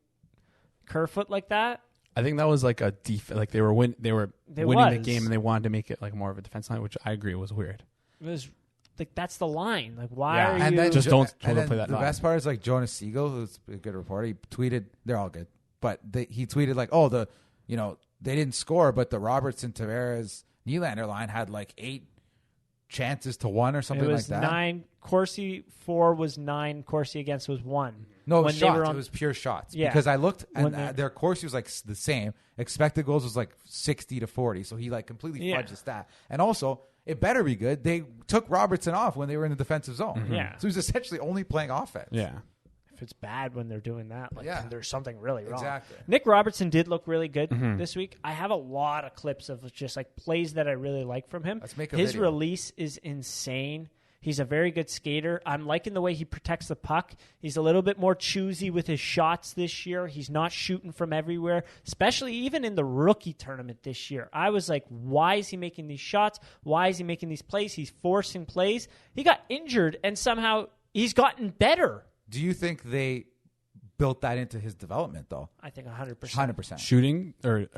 S2: Kerfoot like that.
S1: I think that was like a like they were winning the game and they wanted to make it like more of a defense line, which I agree was weird.
S2: It was like that's the line. Like why are
S3: and
S2: you
S3: then
S1: just don't
S3: play
S1: that
S3: the
S1: line.
S3: best part is like Jonas Siegel, who's a good reporter. He tweeted, they're all good, but he tweeted like, oh, they didn't score, but the Robertson, Tavares, Nylander line had like 8 chances to 1 or something like that.
S2: 9. Corsi 4 was 9. Corsi against was 1.
S3: No,
S2: when
S3: shots. It was pure shots.
S2: Yeah.
S3: Because I looked and their Corsi was like the same. Expected goals was like 60-40. So he like completely fudged the stat. And also, it better be good. They took Robertson off when they were in the defensive zone.
S2: Mm-hmm. Yeah.
S3: So he was essentially only playing offense.
S1: Yeah.
S2: If it's bad when they're doing that, then there's something really wrong.
S3: Exactly.
S2: Nick Robertson did look really good this week. I have a lot of clips of just like plays that I really like from him.
S3: Let's make a
S2: His
S3: video.
S2: release is insane. He's a very good skater. I'm liking the way he protects the puck. He's a little bit more choosy with his shots this year. He's not shooting from everywhere, especially even in the rookie tournament this year. I was like, why is he making these shots? Why is he making these plays? He's forcing plays. He got injured, and somehow he's gotten better.
S3: Do you think they built that into his development, though?
S2: I think 100%.
S3: 100%.
S1: Shooting or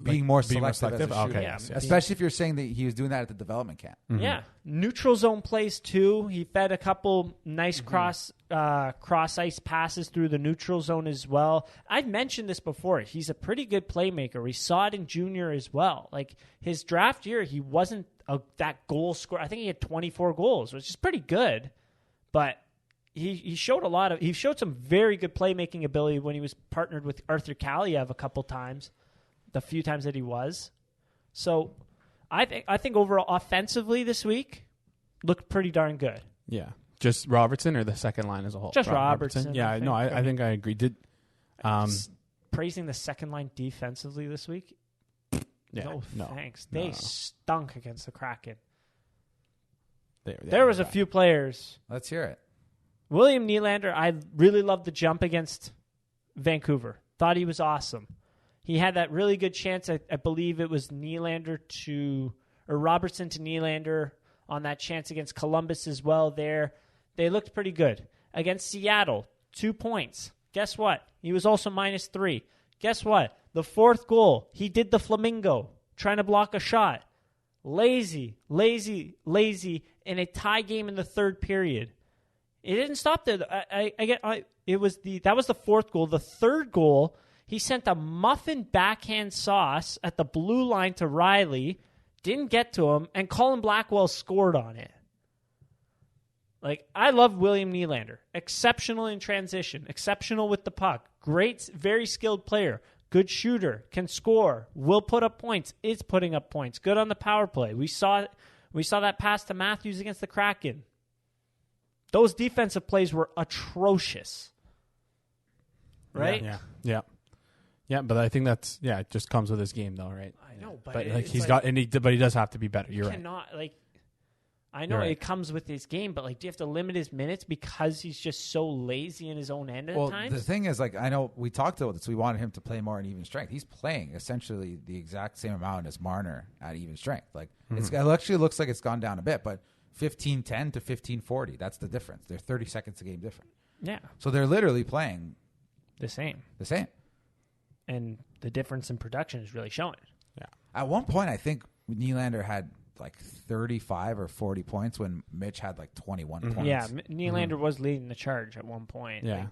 S3: being more selective. As a shooter.
S1: Okay.
S2: Yeah.
S1: Yes.
S3: Especially if you're saying that he was doing that at the development camp.
S1: Mm-hmm.
S2: Yeah. Neutral zone plays, too. He fed a couple nice cross ice passes through the neutral zone as well. I've mentioned this before. He's a pretty good playmaker. We saw it in junior as well. Like, his draft year, he wasn't that goal scorer. I think he had 24 goals, which is pretty good. But he showed some very good playmaking ability when he was partnered with Arthur Kaliev a couple times, the few times that he was. So I think overall offensively this week looked pretty darn good.
S1: Yeah. Just Robertson or the second line as a whole?
S2: Just Robertson.
S1: Yeah, I think I agree.
S2: Praising the second line defensively this week?
S1: Yeah,
S2: no thanks. They stunk against the Kraken.
S1: There
S2: was a few players.
S3: Let's hear it.
S2: William Nylander, I really loved the jump against Vancouver. Thought he was awesome. He had that really good chance. I believe it was Robertson to Nylander on that chance against Columbus as well there. They looked pretty good. Against Seattle, 2 points. Guess what? He was also -3. Guess what? The 4th goal, he did the flamingo, trying to block a shot. Lazy in a tie game in the 3rd period. It didn't stop there. That was the 4th goal. The 3rd goal, he sent a muffin backhand sauce at the blue line to Riley, didn't get to him, and Colin Blackwell scored on it. Like, I love William Nylander. Exceptional in transition. Exceptional with the puck. Great, very skilled player. Good shooter. Can score. Will put up points. Is putting up points. Good on the power play. We saw that pass to Matthews against the Kraken. Those defensive plays were atrocious. Right?
S1: Yeah. Yeah, but I think that's it just comes with his game though, right?
S2: I know, but
S1: But like
S2: it's
S1: he's
S2: like,
S1: got but he does have to be better. You're right.
S2: cannot like. I know
S1: You're right.
S2: it comes with his game, but like, do you have to limit his minutes because he's just so lazy in his own end at times?
S3: The thing is, like, I know we talked about this. We wanted him to play more in even strength. He's playing essentially the exact same amount as Marner at even strength. Like, it actually looks like it's gone down a bit, but 15-10 to 15-40. That's the difference. They're 30 seconds a game different.
S2: Yeah,
S3: So they're literally playing
S2: the same,
S3: and
S2: the difference in production is really showing.
S1: Yeah.
S3: At one point, I think Nylander had like 35 or 40 points when Mitch had like 21 points.
S2: Yeah, Nylander was leading the charge at one point.
S1: Yeah.
S2: Like,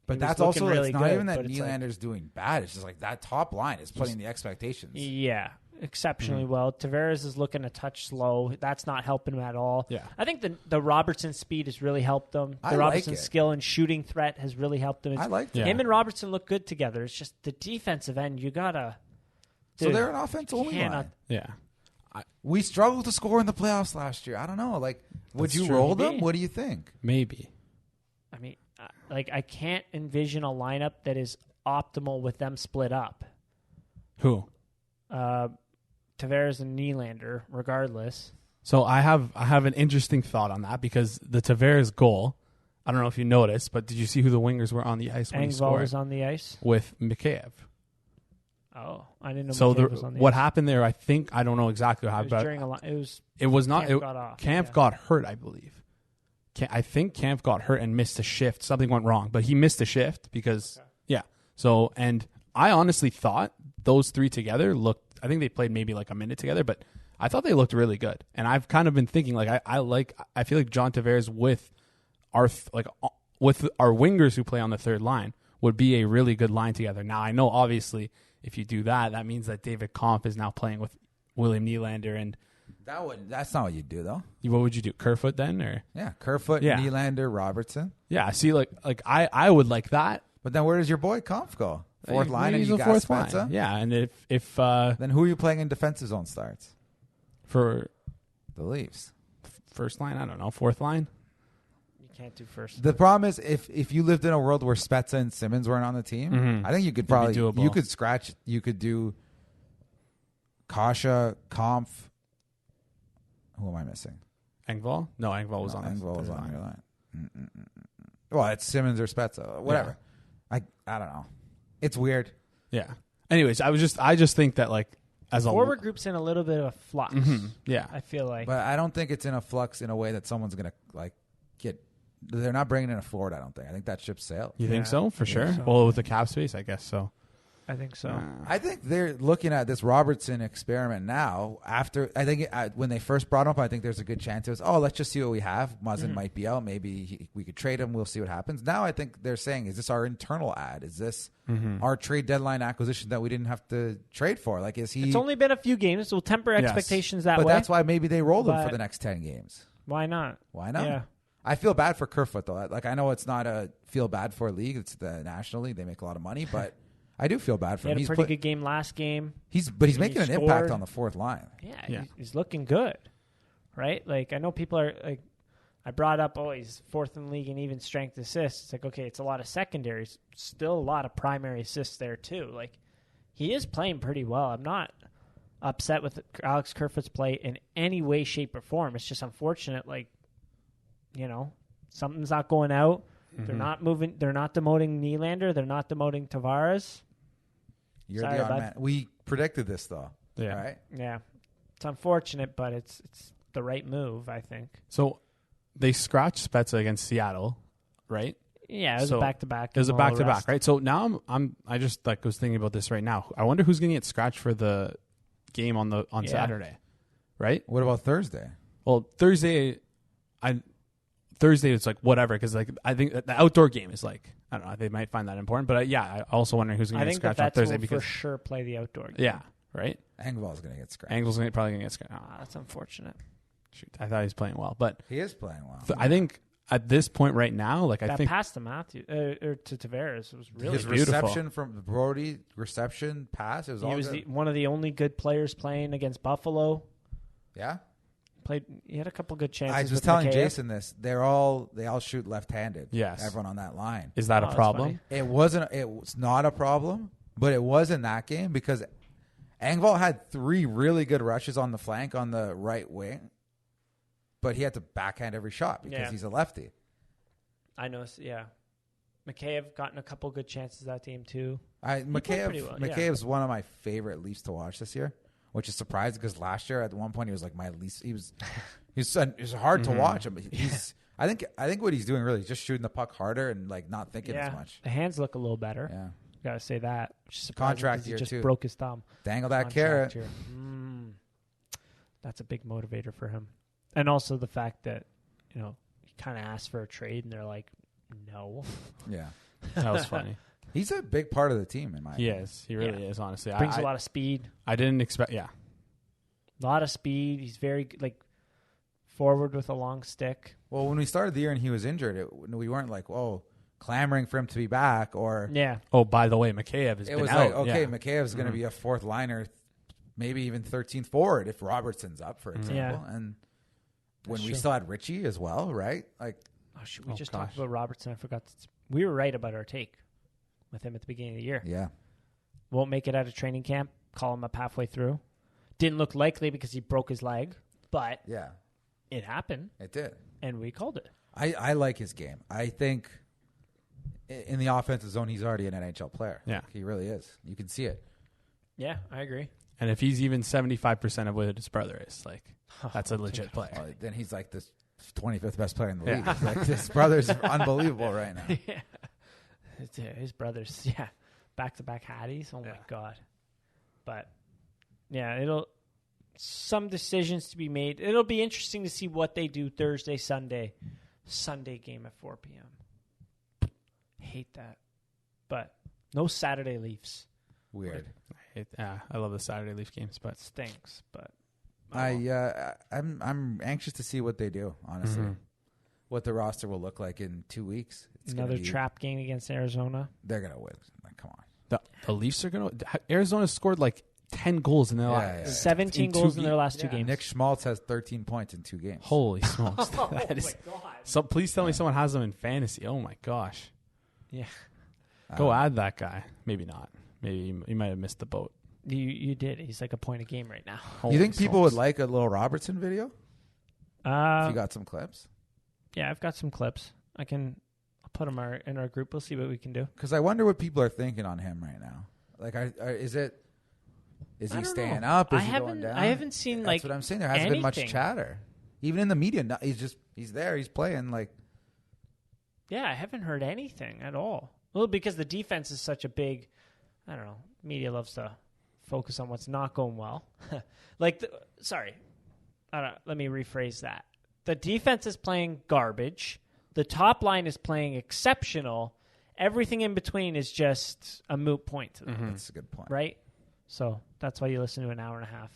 S3: But
S2: he was
S3: that's
S2: looking
S3: also,
S2: really
S3: it's not
S2: good,
S3: even that
S2: but it's like-
S3: Nylander's doing bad. It's just like that top line is putting the expectations.
S2: Yeah, exceptionally well. Tavares is looking a touch slow. That's not helping him at all.
S1: Yeah.
S2: I think the Robertson speed has really helped him.
S3: I
S2: The
S3: like
S2: Robertson
S3: it.
S2: skill and shooting threat has really helped him.
S3: I like
S1: Yeah.
S2: Him and Robertson look good together. It's just the defensive end, you gotta.
S3: So
S2: Dude,
S3: they're an offense-only
S2: cannot-
S3: line.
S1: Yeah.
S3: We struggled to score in the playoffs last year. I don't know. Like, would
S1: That's
S3: you
S1: true.
S3: roll them?
S2: Maybe.
S3: What do you think?
S1: Maybe.
S2: I mean, like I can't envision a lineup that is optimal with them split up.
S1: Who?
S2: Tavares and Nylander, regardless.
S1: So I have an interesting thought on that because the Tavares goal, I don't know if you noticed, but did you see who the wingers were on the ice when he
S2: Engvall
S1: scored?
S2: was on the ice.
S1: With Mikheyev.
S2: Oh, I didn't know.
S1: So
S2: McCabe was on the
S1: what
S2: ice.
S1: happened there, I don't know exactly how,
S2: It was
S1: but
S2: during
S1: it was not.
S2: Camp got off,
S1: Camp
S2: yeah.
S1: got hurt, I believe. I think Camp got hurt and missed a shift. Something went wrong, but he missed a shift because So, and I honestly thought those three together looked. I think they played maybe like a minute together, but I thought they looked really good. And I've kind of been thinking like I feel like John Tavares with our wingers who play on the third line would be a really good line together. Now I know obviously if you do that, that means that David Kampf is now playing with William Nylander and.
S3: That's not what you do, though.
S1: What would you do? Kerfoot then, or
S3: Yeah, Kerfoot,
S1: Yeah.
S3: Nylander, Robertson.
S1: yeah? See, like I would like that.
S3: But then where does your boy Kampf go? Fourth line, and
S1: He's
S3: you
S1: a
S3: got
S1: fourth
S3: Spezza?
S1: line. Yeah, and if
S3: Then who are you playing in defensive zone starts?
S1: for
S3: The Leafs.
S1: first line, I don't know, fourth line.
S2: You can't do first.
S3: The problem is if you lived in a world where Spezza and Simmons weren't on the team,
S1: Mhm.
S3: I think you could
S1: It'd be
S3: probably
S1: doable.
S3: you could scratch. You could do Kasha, Kampf. Who am I missing?
S1: Engvall? No, Engvall was
S3: No,
S1: on. the
S3: Engvall was
S1: third
S3: on your line. Well, it's Simmons or Spezza, whatever. I don't know. It's weird.
S1: Yeah. Anyways, I just think that like as a
S2: Forward group's in a little bit of a flux.
S1: yeah.
S2: I feel like.
S3: But I don't think it's in a flux in a way that someone's gonna like get. They're not bringing in a forward. I don't think. I think that ship sailed.
S1: You think
S2: Yeah,
S1: so? For
S2: I think
S1: sure.
S2: so.
S1: Well, with the cap space, I guess so.
S2: I think so.
S3: I think they're looking at this Robertson experiment now. After I think when they first brought him up, I think there's a good chance it was, let's just see what we have. Muzzin might be out. Maybe we could trade him. We'll see what happens. Now I think they're saying, is this our internal ad? Is this our trade deadline acquisition that we didn't have to trade for? Like, is he?
S2: It's only been a few games. We'll temper
S1: Yes.
S2: expectations that
S3: But
S2: way.
S3: that's why maybe they rolled him
S2: But-
S3: for the next 10 games.
S2: Why not?
S3: Why not?
S2: Yeah.
S3: I feel bad for Kerfoot though. Like, I know it's not a feel bad for league. It's the National League. They make a lot of money, but I do feel bad for
S2: He
S3: him.
S2: had a pretty good game last game.
S3: He's
S2: He
S3: making an
S2: scored.
S3: impact on the fourth line.
S2: Yeah. He's looking good, right? Like, I know people are like, I brought up, he's fourth in the league in even strength assists. It's like, okay, it's a lot of secondaries, still a lot of primary assists there too. Like, he is playing pretty well. I'm not upset with Alex Kerfoot's play in any way, shape, or form. It's just unfortunate, like, something's not going out. They're not moving. They're not demoting Nylander. They're not demoting Tavares.
S3: You're
S2: Sorry,
S3: the odd
S2: bud.
S3: man. We predicted this though.
S1: Yeah.
S3: All right.
S2: Yeah, it's unfortunate, but it's the right move, I think.
S1: So they scratched Spezza against Seattle, right?
S2: Yeah, it was
S1: So,
S2: a back-to-back.
S1: It was a
S2: and all the
S1: back-to-back,
S2: rest.
S1: right? So now I just was thinking about this right now. I wonder who's going to get scratched for the game on
S2: Yeah.
S1: Saturday, right?
S3: What about Thursday?
S1: Well, Thursday it's like whatever because like I think the outdoor game is like I don't know they might find that important, but I also wondering who's going
S2: I
S1: to get
S2: think the
S1: scratched on
S2: Vets
S1: Thursday
S2: will
S1: because
S2: for sure play the outdoor game.
S1: yeah, right.
S3: Engvall's going to get scratched.
S1: Angle's probably going to get scratched. Oh,
S2: That's unfortunate.
S1: shoot, I thought he was playing well, but
S3: He is playing well.
S1: I think at this point right now, like I
S2: That
S1: think
S2: pass to Matthew or to Tavares was really
S3: His
S2: good.
S1: beautiful.
S3: reception from the Brody pass. It was
S2: He
S3: all
S2: was
S3: good.
S2: one of the only good players playing against Buffalo.
S3: Yeah.
S2: He had a couple good chances.
S3: I was
S2: with
S3: telling
S2: Mikheyev.
S3: Jason this. They all shoot left-handed.
S1: Yes.
S3: Everyone on that line.
S1: is that
S2: Oh,
S1: a
S2: that's
S1: problem?
S2: funny.
S3: It was not a problem, but it was in that game because Engvall had 3 really good rushes on the flank on the right wing, but he had to backhand every shot because he's a lefty.
S2: I know. Yeah. McKayev gotten a couple good chances that game too.
S3: McKayev's one of my favorite Leafs to watch this year, which is surprising because last year at one point he was like my least. He was hard to watch him. I think what he's doing really is just shooting the puck harder and like not thinking as much.
S2: The hands look a little better.
S3: Yeah,
S2: gotta say that.
S3: Contract year
S2: he just
S3: too.
S2: broke his thumb.
S3: Dangle that carrot.
S2: That's a big motivator for him, and also the fact that he kind of asked for a trade and they're like, no.
S3: Yeah,
S1: that was funny.
S3: He's a big part of the team in my opinion.
S1: Yes, he really is, honestly.
S2: Brings a lot of speed.
S1: I didn't expect,
S2: A lot of speed. He's very, forward with a long stick.
S3: Well, when we started the year and he was injured, we weren't like, clamoring for him to be back or...
S2: Yeah.
S1: Oh, by the way, Mikheyev has been out. It was
S3: like, okay, Mikheyev's going to be a 4th liner, maybe even 13th forward if Robertson's up, for example. Yeah. And when we still had Richie as well, right?
S2: We just talked about Robertson. I forgot. We were right about our take with him at the beginning of the year.
S3: Yeah.
S2: Won't make it out of training camp. Call him up halfway through. Didn't look likely because he broke his leg, but it happened.
S3: It did.
S2: And we called it.
S3: I like his game. I think in the offensive zone, he's already an NHL player.
S1: Yeah.
S3: He really is. You can see it.
S2: Yeah, I agree.
S1: And if he's even 75% of what his brother is, that's a legit player.
S3: Well, then he's like this 25th best player in the league. His brother's unbelievable right now.
S2: Yeah. His brother's, back-to-back Hatties. Oh, my God. But, some decisions to be made. It'll be interesting to see what they do Thursday, Sunday game at 4 p.m. Hate that. But no Saturday Leafs.
S3: Weird.
S1: I love the Saturday Leaf games, but
S2: it stinks. But
S3: I'm anxious to see what they do, honestly. What the roster will look like in 2 weeks. It's
S2: another trap game against Arizona.
S3: They're going to win. Come on.
S1: The Leafs are going to... Arizona scored 10 goals in their last...
S2: 17 goals in their last 2 games.
S3: Nick Schmaltz has 13 points in 2 games.
S1: Holy smokes.
S2: My God.
S1: So please tell me someone has them in fantasy. Oh, my gosh.
S2: Yeah.
S1: Go add that guy. Maybe not. Maybe he might have missed the boat.
S2: You did. He's like a point a game right now.
S3: You think people would like a little Robertson video? If you got some clips?
S2: Yeah, I've got some clips. I'll put them in our group. We'll see what we can do.
S3: Because I wonder what people are thinking on him right now. Is he staying up? Is he going down?
S2: I haven't seen
S3: That's what I'm saying. There hasn't been much chatter. Even in the media, he's there. He's playing
S2: Yeah, I haven't heard anything at all. Well, because the defense is such a big, I don't know, media loves to focus on what's not going well. Let me rephrase that. The defense is playing garbage. The top line is playing exceptional. Everything in between is just a moot point to them.
S3: That's a good point.
S2: Right? So that's why you listen to an hour and a half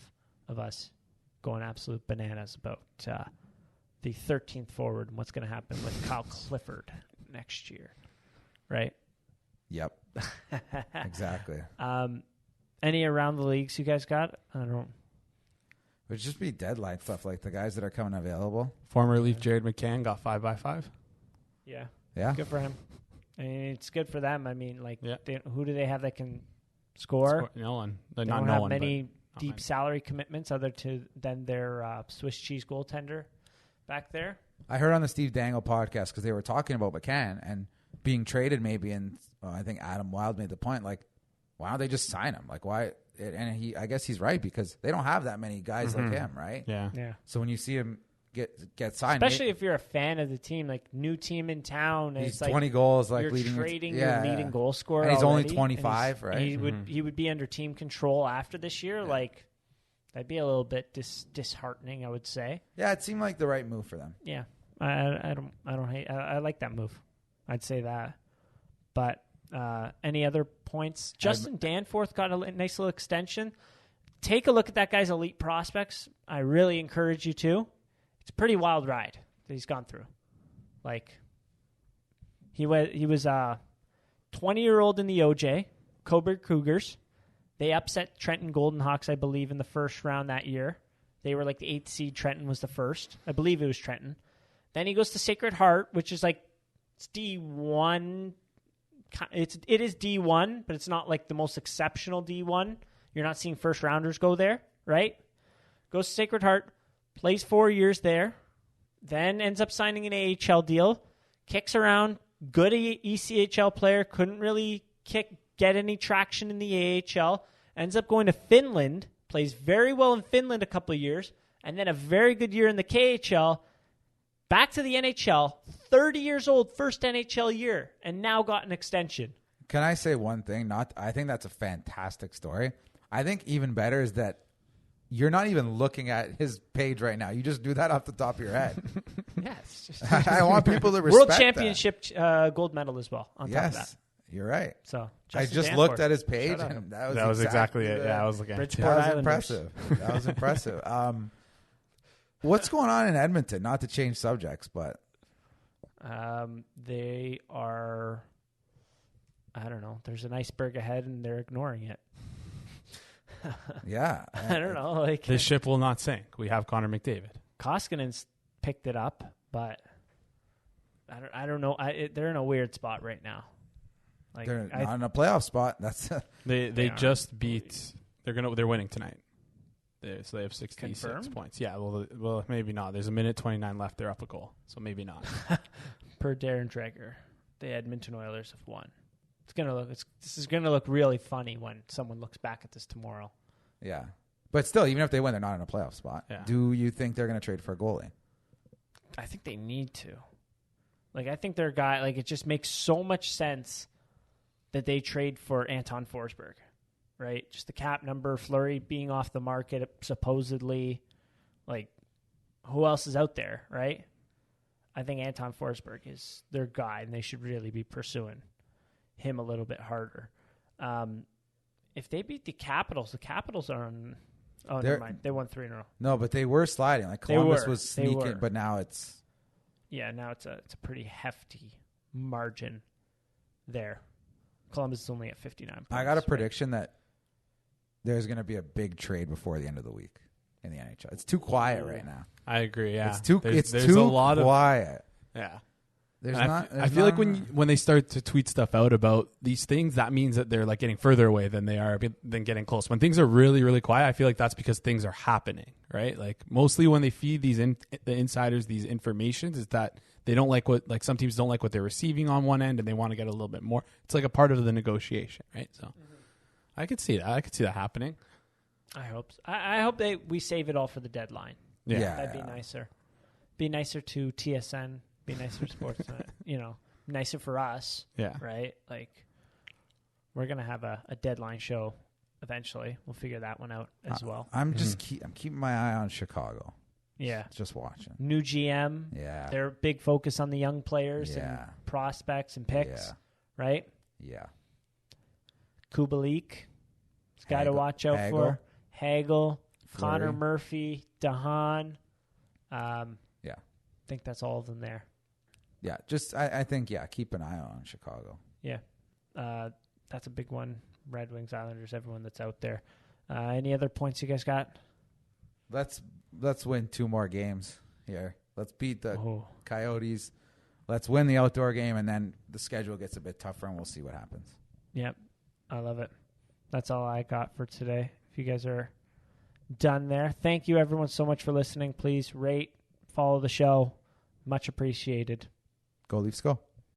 S2: of us going absolute bananas about the 13th forward and what's going to happen with Kyle Clifford next year. Right?
S3: Yep. Exactly.
S2: Any around the leagues you guys got? I don't know.
S3: It would just be deadline stuff, like the guys that are coming available.
S1: Former Leaf Jared McCann got 5x5.
S2: Yeah.
S3: Yeah.
S2: Good for him. I mean, it's good for them. I mean, who do they have that can score?
S1: No one.
S2: They don't have many deep salary commitments other than their Swiss cheese goaltender back there.
S3: I heard on the Steve Dangle podcast because they were talking about McCann and being traded maybe, and I think Adam Wilde made the point, why don't they just sign him? Why? And I guess he's right because they don't have that many guys like him, right?
S1: Yeah.
S2: So
S3: when you see him get signed,
S2: especially if you're a fan of the team, new team in town, and
S3: he's
S2: it's
S3: 20 goals,
S2: you're
S3: leading
S2: trading your leading goal scorer.
S3: And he's
S2: already,
S3: only 25, right?
S2: He would be under team control after this year. Yeah. That'd be a little bit disheartening, I would say.
S3: Yeah, it seemed like the right move for them.
S2: Yeah, I don't hate. I like that move. I'd say that. But any other points? Justin Danforth got a nice little extension. Take a look at that guy's elite prospects. I really encourage you to. It's a pretty wild ride that he's gone through. He was 20-year-old in the OJ, Coburg Cougars. They upset Trenton Golden Hawks, I believe, in the first round that year. They were the 8th seed. Trenton was the first. I believe it was Trenton. Then he goes to Sacred Heart, which is it's D1 it is D1, but it's not like the most exceptional D1. You're not seeing first rounders go there, right? Goes to Sacred Heart, plays 4 years there, then ends up signing an AHL deal, kicks around, good ECHL player, couldn't really get any traction in the AHL, ends up going to Finland, plays very well in Finland a couple of years, and then a very good year in the KHL, back to the NHL, 30 years old, first NHL year, and now got an extension.
S3: Can I say one thing? I think that's a fantastic story. I think even better is that you're not even looking at his page right now. You just do that off the top of your head.
S2: Yes.
S3: I want people to respect
S2: World Championship gold medal as well on top of that.
S3: You're right.
S2: So
S3: I just looked at his page, and
S1: that was exactly it. Yeah, I was looking at it.
S3: That was impressive. That was impressive. What's going on in Edmonton? Not to change subjects, but
S2: they are, I don't know. There's an iceberg ahead, and they're ignoring it.
S3: Yeah.
S2: I don't know. Like,
S1: this ship will not sink. We have Connor McDavid.
S2: Koskinen's picked it up, but I don't know. They're in a weird spot right now. Like,
S3: they're not in a playoff spot. That's
S1: they just beat. They're winning tonight. So they have 66
S2: Confirmed?
S1: points. Yeah. Well, maybe not. There's a minute 29 left. They're up a goal, so maybe not.
S2: Per Darren Dreger, the Edmonton Oilers have won. This is gonna look really funny when someone looks back at this tomorrow.
S3: yeah. But still, even if they win, they're not in a playoff spot.
S1: Yeah.
S3: Do you think they're going to trade for a goalie?
S2: I think they need to. Like, I think their guy. Like, it just makes so much sense that they trade for Anton Forsberg, right? Just the cap number, Fleury being off the market supposedly. Like, who else is out there, right? I think Anton Forsberg is their guy, and they should really be pursuing him a little bit harder. If they beat the Capitals are on. Oh, never mind. They won 3 in a row.
S3: No, but they were sliding. Like Columbus was sneaking, but now it's.
S2: Yeah, now it's a pretty hefty margin there. Columbus is only at 59 points.
S3: I got a prediction that there's going to be a big trade before the end of the week in the NHL. It's too quiet right now.
S1: I agree. Yeah,
S3: it's too
S1: a lot
S3: quiet.
S1: Yeah.
S3: I
S1: feel like when they start to tweet stuff out about these things, that means that they're like getting further away than they are than getting close. When things are really, really quiet, I feel like that's because things are happening, right? Like mostly when they feed the insiders these informations, is that they don't like some teams don't like what they're receiving on one end, and they want to get a little bit more. It's like a part of the negotiation, right? So I could see that. I could see that happening.
S2: I hope. So. I hope we save it all for the deadline.
S3: Yeah,
S2: that'd be nicer. Be nicer to TSN. Be nicer to Sportsnet. Nicer for us.
S1: Yeah.
S2: Right? Like, we're going to have a deadline show eventually. We'll figure that one out as well.
S3: I'm keeping my eye on Chicago.
S2: Yeah.
S3: Just watching.
S2: New GM.
S3: Yeah.
S2: Their big focus on the young players and prospects and picks.
S3: Yeah.
S2: Right?
S3: Yeah.
S2: Kubalik. This guy to watch out for. Hagel. Connor Murphy. Dahan. I think that's all of them there.
S3: Yeah, I think keep an eye on Chicago.
S2: Yeah, that's a big one. Red Wings, Islanders, everyone that's out there. Any other points you guys got?
S3: Let's win 2 more games here. Let's beat the Coyotes. Let's win the outdoor game, and then the schedule gets a bit tougher, and we'll see what happens.
S2: Yep, I love it. That's all I got for today. If you guys are done there, thank you everyone so much for listening. Please rate, follow the show. Much appreciated.
S3: Go Leafs, go.